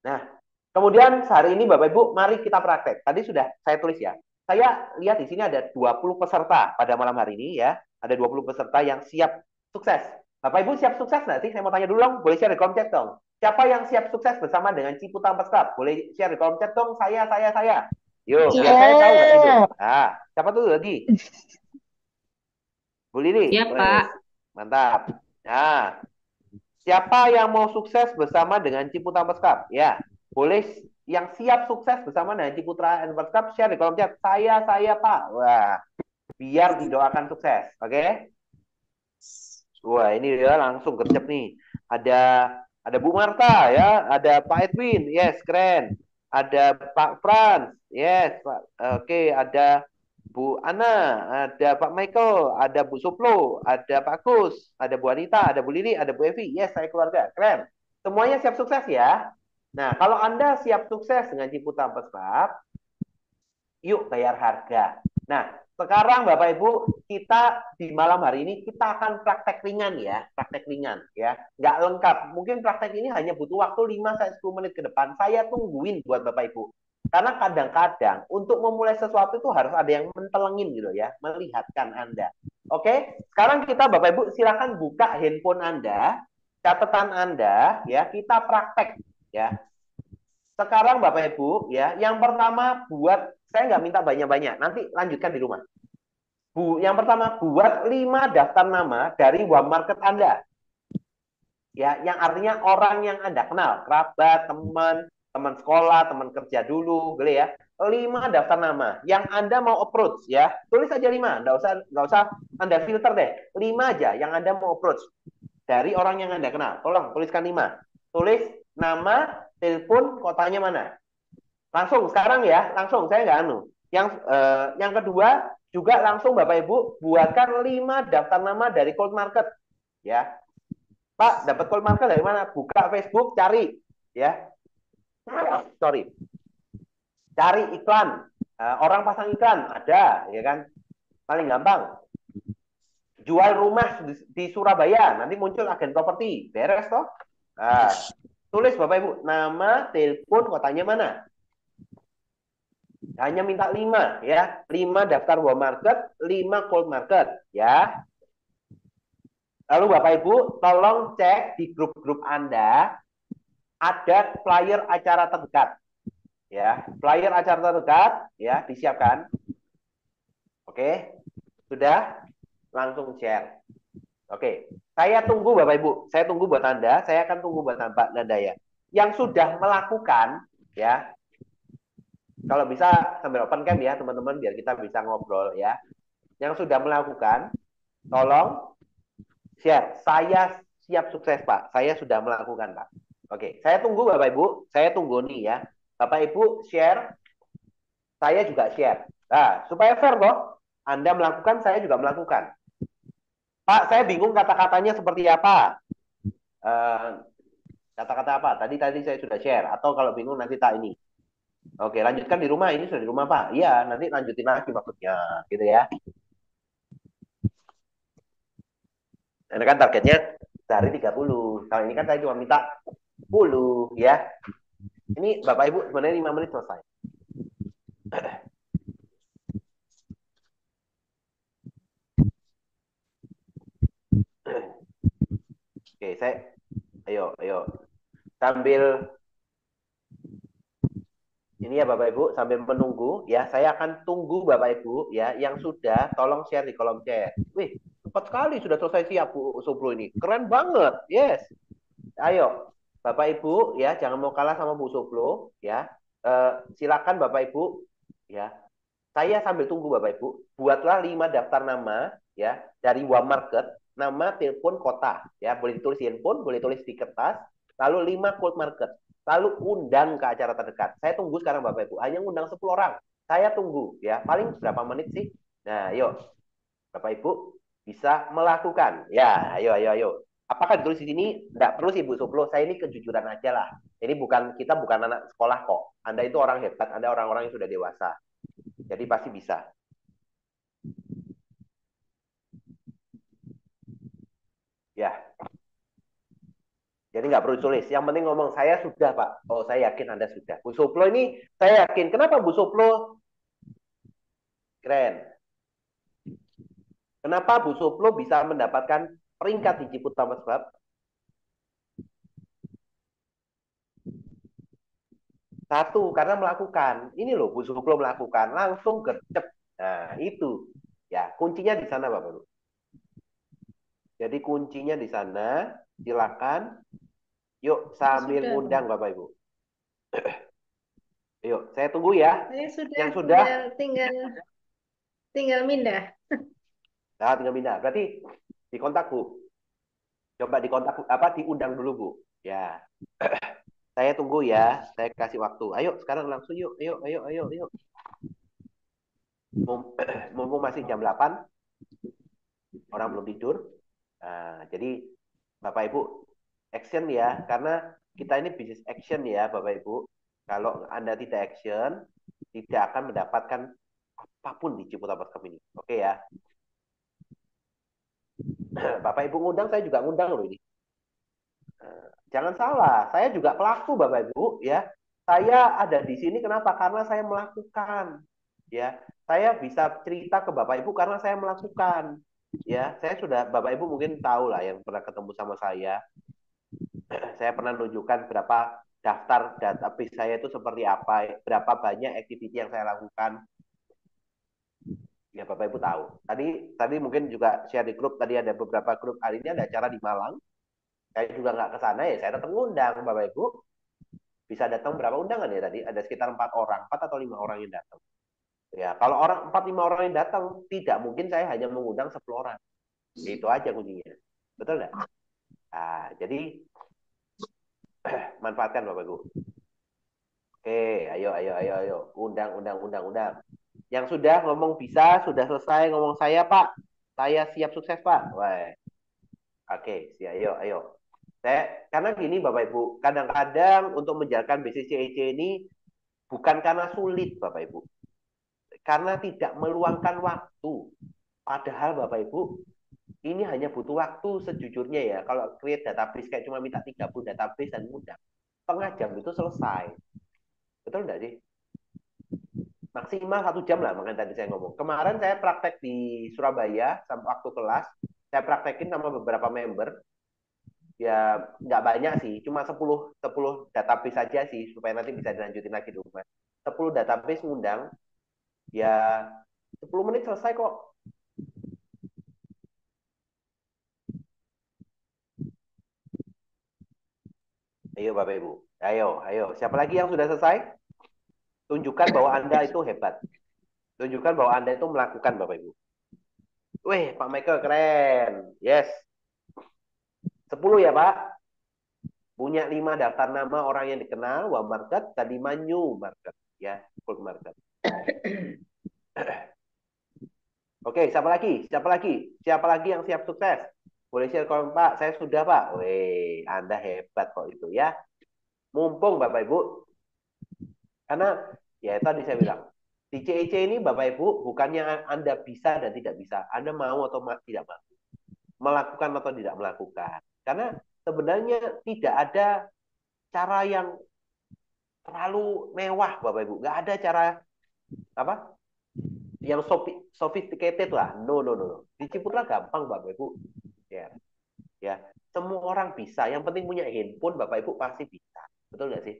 Nah, kemudian hari ini Bapak Ibu, mari kita praktek. Tadi sudah saya tulis ya. Saya lihat di sini ada 20 peserta pada malam hari ini ya. Ada 20 peserta yang siap sukses. Bapak Ibu siap sukses nggak sih? Saya mau tanya dulu dong. Boleh share di kolom chat dong. Siapa yang siap sukses bersama dengan Ciputa Peskat? Boleh share di kolom chat dong. Saya. Yuk, biar saya tahu nggak tidur. Siap. Nah, siapa tuh tadi? Bu Lili. Ya, Wes, Pak. mantap. Nah, siapa yang mau sukses bersama dengan Ciputra Cup? Ya, boleh yang siap sukses bersama dengan Ciputra Cup share di kolom chat. Saya Pak. Wah, biar didoakan sukses. Oke? Wah, ini dia langsung gercep nih. Ada Bu Marta ya, ada Pak Edwin. Yes, keren. Ada Pak Frans. Yes, Pak. Oke, ada Bu Ana, ada Pak Michael, ada Bu Suplo, ada Pak Kus, ada Bu Anita, ada Bu Lili, ada Bu Evi. Yes, saya keluarga. Keren. Semuanya siap sukses ya. Nah, kalau Anda siap sukses dengan Ciputa Pesat, yuk bayar harga. Nah, sekarang Bapak Ibu, kita di malam hari ini kita akan praktek ringan ya, praktek ringan ya. Nggak lengkap. Mungkin praktek ini hanya butuh waktu 5 sampai 10 menit ke depan. Saya tungguin buat Bapak Ibu. Karena kadang-kadang untuk memulai sesuatu itu harus ada yang mentelengin gitu ya, melihatkan Anda. Oke, sekarang kita Bapak Ibu silakan buka handphone Anda, catatan Anda ya, kita praktek ya. Sekarang Bapak Ibu ya, yang pertama buat, saya nggak minta banyak-banyak, nanti lanjutkan di rumah. Yang pertama buat 5 daftar nama dari warm market Anda. Ya, yang artinya orang yang Anda kenal, kerabat, teman sekolah, teman kerja dulu, gitu ya. 5 daftar nama yang Anda mau approach ya. Tulis aja 5, nggak usah Anda filter deh. 5 aja yang Anda mau approach dari orang yang Anda kenal. Tolong tuliskan 5. Tulis nama, telepon, kotanya mana. Langsung sekarang ya, langsung saya nggak anu. Yang kedua juga langsung Bapak Ibu buatkan 5 daftar nama dari cold market ya. Pak, dapat cold market dari mana? Buka Facebook, cari ya. Sorry. Cari iklan. Orang pasang iklan ada ya kan. Paling gampang. Jual rumah di Surabaya, nanti muncul agen properti. Beres toh? Nah, tulis Bapak Ibu, nama, telepon, kotanya mana. Hanya minta 5 ya. 5 daftar warm market, 5 cold market ya. Lalu Bapak Ibu, tolong cek di grup-grup Anda ada flyer acara terdekat. Ya, flyer acara terdekat ya disiapkan. Oke, sudah langsung share. Oke, saya tunggu Bapak Ibu. Saya tunggu buat Anda. Saya akan tunggu buat Mbak Nanda ya. Yang sudah melakukan ya, kalau bisa sambil open cam ya teman-teman biar kita bisa ngobrol ya. Yang sudah melakukan, tolong share. Saya siap sukses Pak. Saya sudah melakukan Pak. Oke, saya tunggu Bapak Ibu. Saya tunggu nih ya. Bapak Ibu share, saya juga share. Nah, supaya fair toh, Anda melakukan, saya juga melakukan. Pak, saya bingung kata-katanya seperti apa. Eh, Kata-kata apa? Tadi saya sudah share. Atau kalau bingung nanti tak ini. Oke, lanjutkan di rumah. Ini sudah di rumah Pak. Iya, nanti lanjutin lagi maksudnya, gitu ya. Ini kan targetnya sehari 30. Kalau ini kan saya cuma minta 10 ya. Ini Bapak Ibu sebenarnya 5 menit selesai. Oke, ayo. Sambil ini ya Bapak Ibu, sambil menunggu ya, saya akan tunggu Bapak Ibu ya, yang sudah tolong share di kolom chat. Wih, cepat sekali sudah selesai siap Bu Suplo ini. Keren banget. Yes. Ayo, Bapak Ibu ya, jangan mau kalah sama Bu Suplo ya. Silakan Bapak Ibu ya. Saya sambil tunggu Bapak Ibu, buatlah 5 daftar nama ya dari Market, nama, telepon, kota ya. Boleh ditulis di handphone, boleh tulis di kertas, lalu 5 cold market. Lalu undang ke acara terdekat. Saya tunggu sekarang Bapak Ibu, hanya undang 10 orang. Saya tunggu ya, paling berapa menit sih? Nah, yuk Bapak Ibu bisa melakukan. Ya, ayo. Apakah ditulis di sini? Enggak perlu sih Bu Suplo, saya ini kejujuran aja lah. Ini kita bukan anak sekolah kok. Anda itu orang hebat, Anda orang-orang yang sudah dewasa. Jadi pasti bisa. Ya, jadi nggak perlu tulis. Yang penting ngomong saya sudah Pak. Oh saya yakin Anda sudah. Bu Suplo ini saya yakin. Kenapa Bu Suplo keren? Kenapa Bu Suplo bisa mendapatkan peringkat di Ciputa Club? Satu, karena melakukan. Ini loh Bu Suplo melakukan. Langsung gercep. Nah itu. Ya, kuncinya di sana Bapak Ibu. Jadi kuncinya di sana. Silakan. Yuk sambil Sudah, ngundang Pak. Bapak Ibu. Yuk, saya tunggu ya. Saya sudah Yang sudah, tinggal mindah. nah tinggal pindah. Berarti dikontak Bu. Coba dikontak apa diundang dulu Bu. Ya. Saya tunggu ya. Saya kasih waktu. Ayo sekarang langsung yuk. Ayo. Mumpung masih jam 8, orang belum tidur. Nah, jadi Bapak Ibu action ya karena kita ini bisnis action ya Bapak Ibu. Kalau Anda tidak action, tidak akan mendapatkan apapun di Ciputa Perkep ini. Oke ya. Bapak Ibu ngundang, saya juga ngundang loh ini. Jangan salah, saya juga pelaku Bapak Ibu ya. Saya ada di sini kenapa? Karena saya melakukan. Ya, saya bisa cerita ke Bapak Ibu karena saya melakukan. Ya, saya sudah Bapak Ibu mungkin tahu lah yang pernah ketemu sama saya. Saya pernah menunjukkan berapa daftar database saya itu seperti apa, berapa banyak activity yang saya lakukan. Ya Bapak Ibu tahu. Tadi mungkin juga share di grup, tadi ada beberapa grup, hari ini ada acara di Malang. Saya juga nggak ke sana ya, saya tetap ngundang Bapak Ibu. Bisa datang berapa undangan ya tadi? Ada sekitar 4 orang, 4 atau 5 orang yang datang. Ya, kalau 4-5 orang yang datang, tidak mungkin saya hanya mengundang 10 orang. Itu aja kuncinya. Betul nggak? Nah, jadi manfaatkan Bapak Ibu. Oke, ayo. Undang. Yang sudah ngomong bisa, sudah selesai ngomong saya Pak. Saya siap sukses Pak. Wah, oke, siap. Ayo. Karena gini Bapak Ibu, kadang-kadang untuk menjalankan bisnis CEC ini bukan karena sulit Bapak Ibu, karena tidak meluangkan waktu. Padahal Bapak Ibu, ini hanya butuh waktu sejujurnya ya. Kalau create database kayak cuma minta 30 database dan mudah, setengah jam itu selesai. Betul nggak sih? Maksimal 1 jam lah, makanya tadi saya ngomong. Kemarin saya praktek di Surabaya waktu kelas, saya praktekin sama beberapa member. Ya nggak banyak sih, cuma 10 database saja sih supaya nanti bisa dilanjutin lagi di rumah. 10 database ngundang, ya 10 menit selesai kok. Ayo Bapak Ibu, ayo. Siapa lagi yang sudah selesai? Tunjukkan bahwa Anda itu hebat. Tunjukkan bahwa Anda itu melakukan Bapak Ibu. Wih, Pak Michael keren. Yes. 10 ya Pak. Punya 5 daftar nama orang yang dikenal, Wah Market, dan 5 new market. Ya, cold market. Oke, siapa lagi? Siapa lagi? Siapa lagi yang siap sukses? Boleh share komen Pak, saya sudah Pak. Wih, Anda hebat kok itu ya. Mumpung Bapak Ibu, karena ya tadi saya bilang, di CEC ini Bapak Ibu bukannya Anda bisa dan tidak bisa. Anda mau atau tidak mau. Melakukan atau tidak melakukan. Karena sebenarnya tidak ada cara yang terlalu mewah Bapak Ibu. Nggak ada cara apa yang sophisticated lah. No. Di Ciputra gampang Bapak Ibu. Ya, semua orang bisa. Yang penting punya handphone, Bapak Ibu pasti bisa. Betul nggak sih?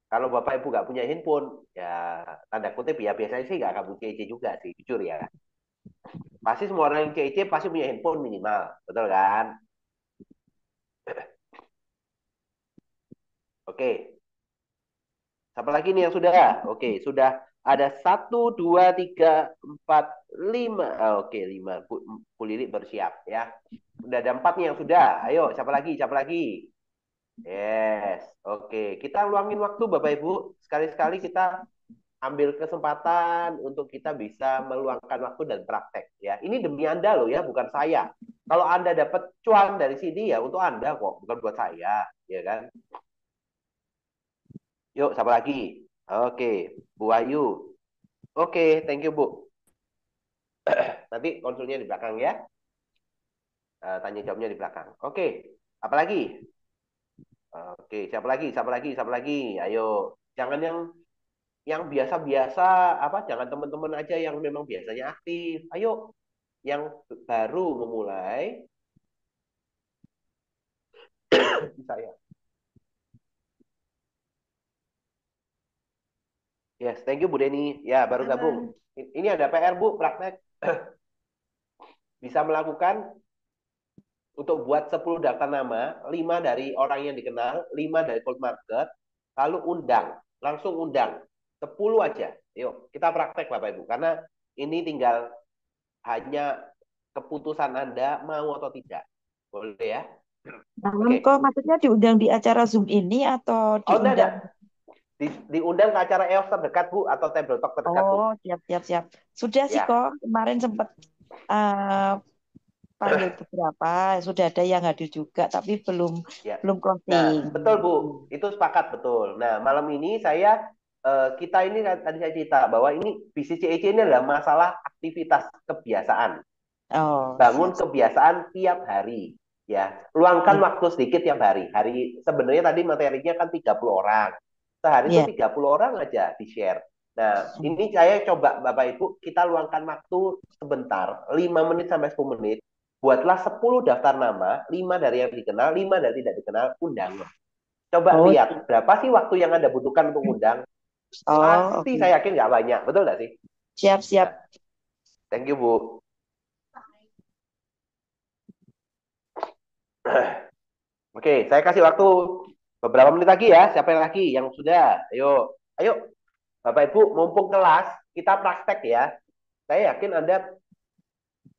Kalau Bapak Ibu nggak punya handphone, ya tanda kutip ya biasanya sih nggak akan punya CIC juga sih, jujur ya. Pasti semua orang yang CIC pasti punya handphone minimal, betul kan? Oke, siapa lagi nih yang sudah? Oke, sudah ada 1, 2, 3, 4, 5. Oke, 5. Bu Lili bersiap ya. Udah ada 4 nih yang sudah. Ayo, siapa lagi? Siapa lagi? Yes, oke. Kita luangin waktu Bapak Ibu. Sekali-sekali kita ambil kesempatan untuk kita bisa meluangkan waktu dan praktek ya. Ini demi Anda loh ya, bukan saya. Kalau Anda dapat cuan dari sini ya untuk Anda kok, bukan buat saya, ya kan? Yuk, siapa lagi? Oke, Bu Ayu. Oke, thank you Bu. Nanti konsulnya di belakang ya. Tanya jawabnya di belakang. Oke, apa lagi? Oke, siapa lagi? Siapa lagi? Siapa lagi? Ayo, jangan yang biasa-biasa apa? Jangan teman-teman aja yang memang biasanya aktif. Ayo, yang baru memulai saya. Yes, thank you Bu Deni. Ya, baru gabung. Ini ada PR Bu, praktek. Bisa melakukan untuk buat 10 daftar nama, 5 dari orang yang dikenal, 5 dari cold market, lalu undang, langsung undang. 10 aja. Yuk, kita praktek Bapak Ibu. Karena ini tinggal hanya keputusan Anda mau atau tidak. Boleh ya? Oke. Kok maksudnya diundang di acara Zoom ini atau Oh, enggak. diundang? Diundang ke acara EOS terdekat Bu atau table talk terdekat Bu. Oh, siap. Sudah sih Ya. kok, kemarin sempat panggil beberapa, sudah ada yang hadir juga, tapi belum Ya. closing. Nah, betul Bu, itu sepakat betul. Nah, malam ini kita ini tadi saya cerita bahwa ini BCCEC ini adalah masalah aktivitas kebiasaan. Oh, Bangun siap. kebiasaan tiap hari. Ya, luangkan waktu sedikit tiap hari. Sebenarnya tadi materinya kan 30 orang. Sehari itu Ya. 30 orang aja di-share. Nah, ini saya coba Bapak Ibu, kita luangkan waktu sebentar, 5 menit sampai 10 menit. Buatlah 10 daftar nama, 5 dari yang dikenal, 5 dari tidak dikenal, undang. Coba lihat, berapa sih waktu yang Anda butuhkan untuk undang? Pasti saya yakin nggak banyak, betul nggak sih? Siap. Nah, thank you, Bu. Oke, saya kasih waktu beberapa menit lagi ya. Siapa yang lagi yang sudah? Ayo, Bapak Ibu, mumpung kelas, kita praktek ya. Saya yakin Anda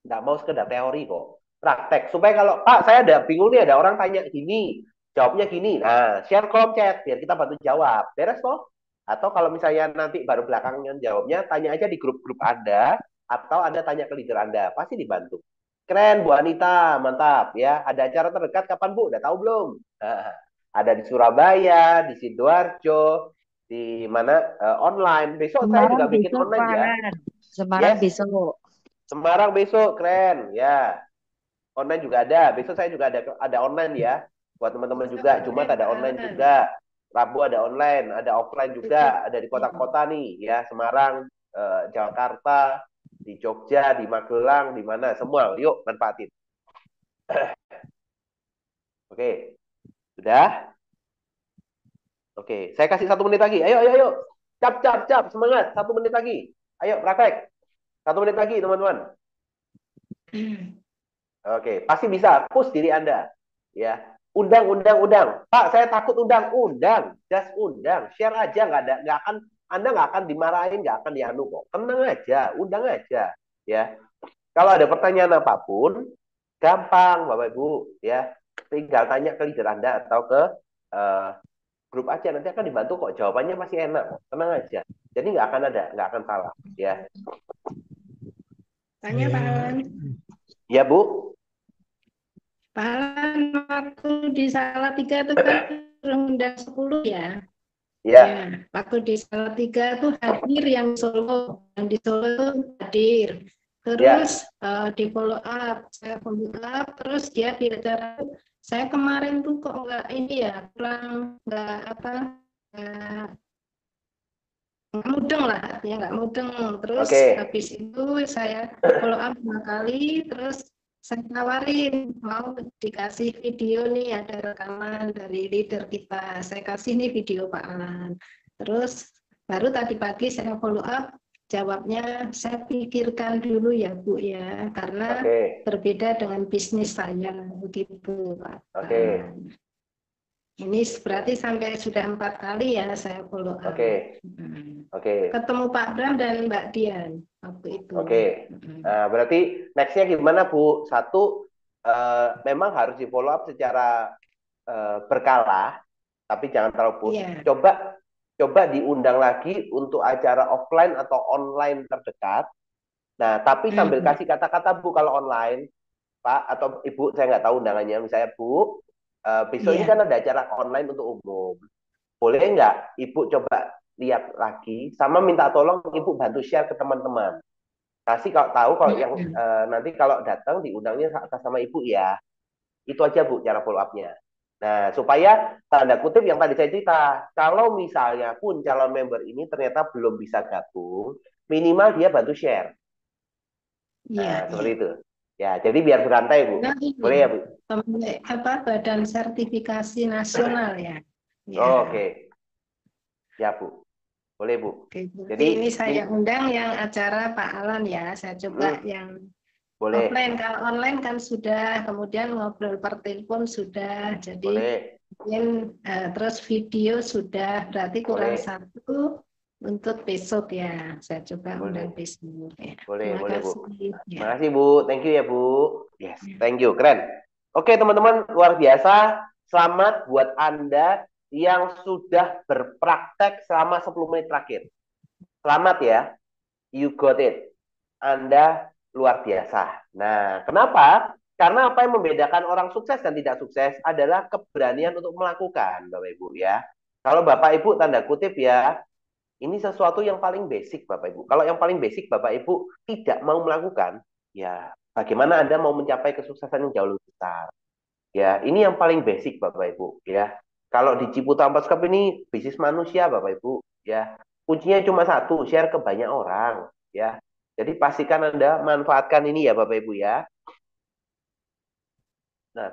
nggak mau sekedar teori kok. Praktek. Supaya kalau, Pak, saya ada bingung nih, ada orang tanya gini, jawabnya gini. Nah, share kolom chat, biar kita bantu jawab. Beres toh? Atau kalau misalnya nanti baru belakangan jawabnya, tanya aja di grup-grup Anda, atau Anda tanya ke leader Anda. Pasti dibantu. Keren, Bu Anita. Mantap ya. Ada acara terdekat kapan, Bu? Udah tahu belum? Ada di Surabaya, di Sidoarjo, di mana online. Besok saya juga bikin online ya. Semarang besok. Semarang besok, keren ya. Online juga ada. Besok saya juga ada online ya. Buat teman-teman juga. Jumat ada online juga. Rabu ada online, ada offline juga. Ada di kota-kota nih ya. Semarang, Jakarta, di Jogja, di Magelang, di mana semua. Yuk manfaatin. Oke, sudah? Oke, saya kasih 1 menit lagi. Ayo, ayo, ayo. Cap, cap, cap. Semangat. 1 menit lagi. Ayo, praktek. 1 menit lagi, teman-teman. Oke, pasti bisa. Push diri Anda. Ya, undang, undang, undang. Pak, saya takut undang, undang. Just undang. Share aja, nggak akan, Anda nggak akan dimarahin, nggak akan dianu kok. Tenang aja, undang aja. Ya, kalau ada pertanyaan apapun, gampang, Bapak Ibu. Ya, tinggal tanya ke leader Anda atau ke eh, grup aja. Nanti akan dibantu kok. Jawabannya masih enak kok. Tenang aja. Jadi nggak akan salah. Ya, Tanya Pak Alan. ya Bu. Pak Alan, waktu di Salatiga itu kan undang 10 ya. Ya, Ya, waktu di Salatiga itu hadir yang di Solo itu hadir. ya. Terus di follow up, saya follow up, terus dia bicara, saya kemarin tuh kok nggak ini ya, kurang nggak apa, nggak nggak mudeng lah, artinya nggak mudeng. Terus Oke. habis itu saya follow up 2 kali, terus saya tawarin mau dikasih video nih, ada rekaman dari leader kita, saya kasih nih video Pak Alan. Terus baru tadi pagi saya follow up, jawabnya saya pikirkan dulu ya Bu ya, karena Oke. berbeda dengan bisnis saya begitu Pak Oke. Alan. Ini berarti sampai sudah 4 kali ya saya follow up. Oke. Oke. Ketemu Pak Bram dan Mbak Dian waktu itu. Oke. Nah, berarti nextnya gimana Bu? Satu, memang harus di follow up secara berkala, tapi jangan terlalu push. Iya. Coba diundang lagi untuk acara offline atau online terdekat. Nah, tapi sambil kasih kata-kata Bu kalau online, Pak atau Ibu, saya nggak tahu undangannya. Misalnya Bu, besok ini Iya. kan ada acara online untuk umum. Boleh nggak Ibu coba lihat lagi, sama minta tolong Ibu bantu share ke teman-teman. Kasih kalau tahu kalau yang nanti kalau datang diundangnya atas sama Ibu ya. Itu aja Bu cara follow up-nya. Nah, supaya tanda kutip yang tadi saya cerita, kalau misalnya pun calon member ini ternyata belum bisa gabung, minimal dia bantu share. Iya. Nah, seperti itu. Ya, jadi biar berantai Bu. Nah, ini Boleh ya Bu? Badan Sertifikasi Nasional ya. Ya. Oh, oke. Ya Bu. Boleh Bu. Oke, Jadi ini saya undang yang acara Pak Alan ya. Saya coba yang boleh. offline. Kalau online kan sudah, kemudian ngobrol per telepon sudah. Jadi Boleh. mungkin terus video sudah. Berarti kurang Boleh. 1 untuk besok ya. Saya coba Boleh. undang besok ya. Boleh, Terima boleh Bu. kasih. Ya. Terima kasih Bu. Thank you ya Bu. Yes, thank you. Keren. Oke teman-teman, luar biasa. Selamat buat Anda yang sudah berpraktek selama 10 menit terakhir. Selamat ya. You got it. Anda luar biasa. Nah, kenapa? Karena apa yang membedakan orang sukses dan tidak sukses adalah keberanian untuk melakukan, Bapak Ibu ya. Kalau Bapak Ibu tanda kutip ya, ini sesuatu yang paling basic Bapak Ibu. Kalau yang paling basic Bapak Ibu tidak mau melakukan, ya bagaimana Anda mau mencapai kesuksesan yang jauh lebih besar? Ya, ini yang paling basic Bapak Ibu ya. Kalau di Ciputa Ampas Cup ini bisnis manusia Bapak Ibu ya. Kuncinya cuma satu, share ke banyak orang ya. Jadi pastikan Anda manfaatkan ini ya Bapak Ibu ya. Nah,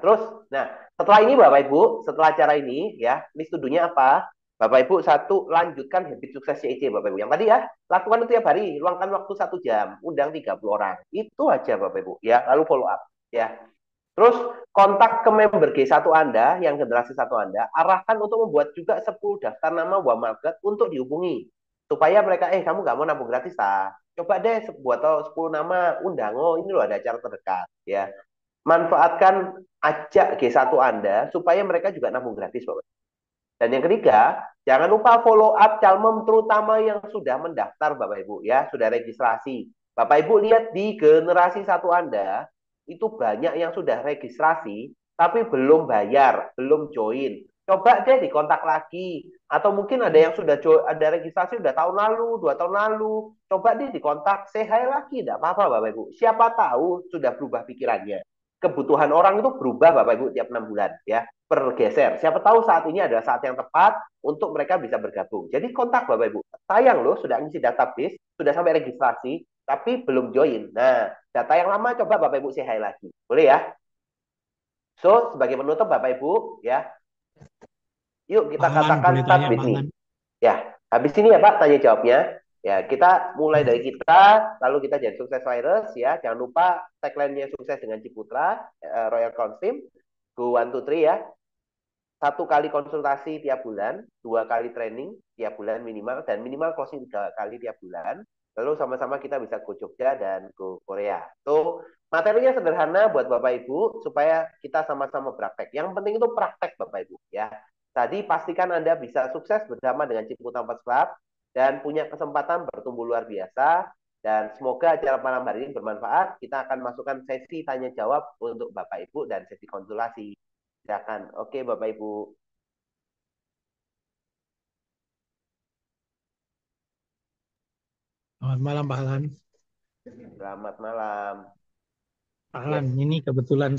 setelah ini Bapak Ibu, setelah acara ini ya, ini studinya apa? Bapak Ibu, satu, lanjutkan habit sukses CIC Bapak Ibu. Yang tadi ya, lakukan itu tiap hari, luangkan waktu 1 jam, undang 30 orang. Itu aja Bapak Ibu ya, lalu follow up ya. Terus kontak ke member G1 Anda, yang generasi 1 Anda, arahkan untuk membuat juga 10 daftar nama warm market untuk dihubungi. Supaya mereka, kamu nggak mau nabung gratis, coba deh buat 10 nama, undang, ini loh ada acara terdekat ya. Manfaatkan, ajak G1 Anda supaya mereka juga nabung gratis Bapak. Dan yang ketiga, jangan lupa follow up calmem terutama yang sudah mendaftar Bapak Ibu ya, sudah registrasi. Bapak Ibu lihat di generasi 1 Anda, itu banyak yang sudah registrasi tapi belum bayar, belum join. Coba deh dikontak lagi. Atau mungkin ada yang sudah ada registrasi udah tahun lalu, 2 tahun lalu. Coba deh dikontak, say hi lagi, tidak apa-apa Bapak Ibu. Siapa tahu sudah berubah pikirannya. Kebutuhan orang itu berubah Bapak Ibu tiap 6 bulan ya, bergeser. Siapa tahu saat ini adalah saat yang tepat untuk mereka bisa bergabung. Jadi kontak Bapak Ibu. Sayang loh sudah ngisi database, sudah sampai registrasi, tapi belum join. Nah, data yang lama coba Bapak Ibu say hi lagi. Boleh ya? So, sebagai penutup Bapak Ibu, ya, yuk kita Pak Alan, katakan boleh start tanya with Pak me. Alan? Ya, habis ini ya Pak, tanya jawabnya. Ya, kita mulai dari kita, lalu kita jadi sukses virus ya. Jangan lupa tagline-nya sukses dengan Ciputra, Royal Crown Team. Go 1, 2, 3 ya. 1 kali konsultasi tiap bulan, 2 kali training tiap bulan minimal, dan minimal closing 3 kali tiap bulan. Lalu sama-sama kita bisa go Jogja dan go Korea. So, materinya sederhana buat Bapak Ibu supaya kita sama-sama praktek. Yang penting itu praktek Bapak Ibu ya. Tadi pastikan Anda bisa sukses bersama dengan Ciputra Empat Club dan punya kesempatan bertumbuh luar biasa. Dan semoga acara malam hari ini bermanfaat. Kita akan masukkan sesi tanya jawab untuk Bapak Ibu dan sesi konsultasi. Silakan. Oke, Bapak Ibu. Selamat malam Pak Alan. Selamat malam. Pak Alan, Yes. ini kebetulan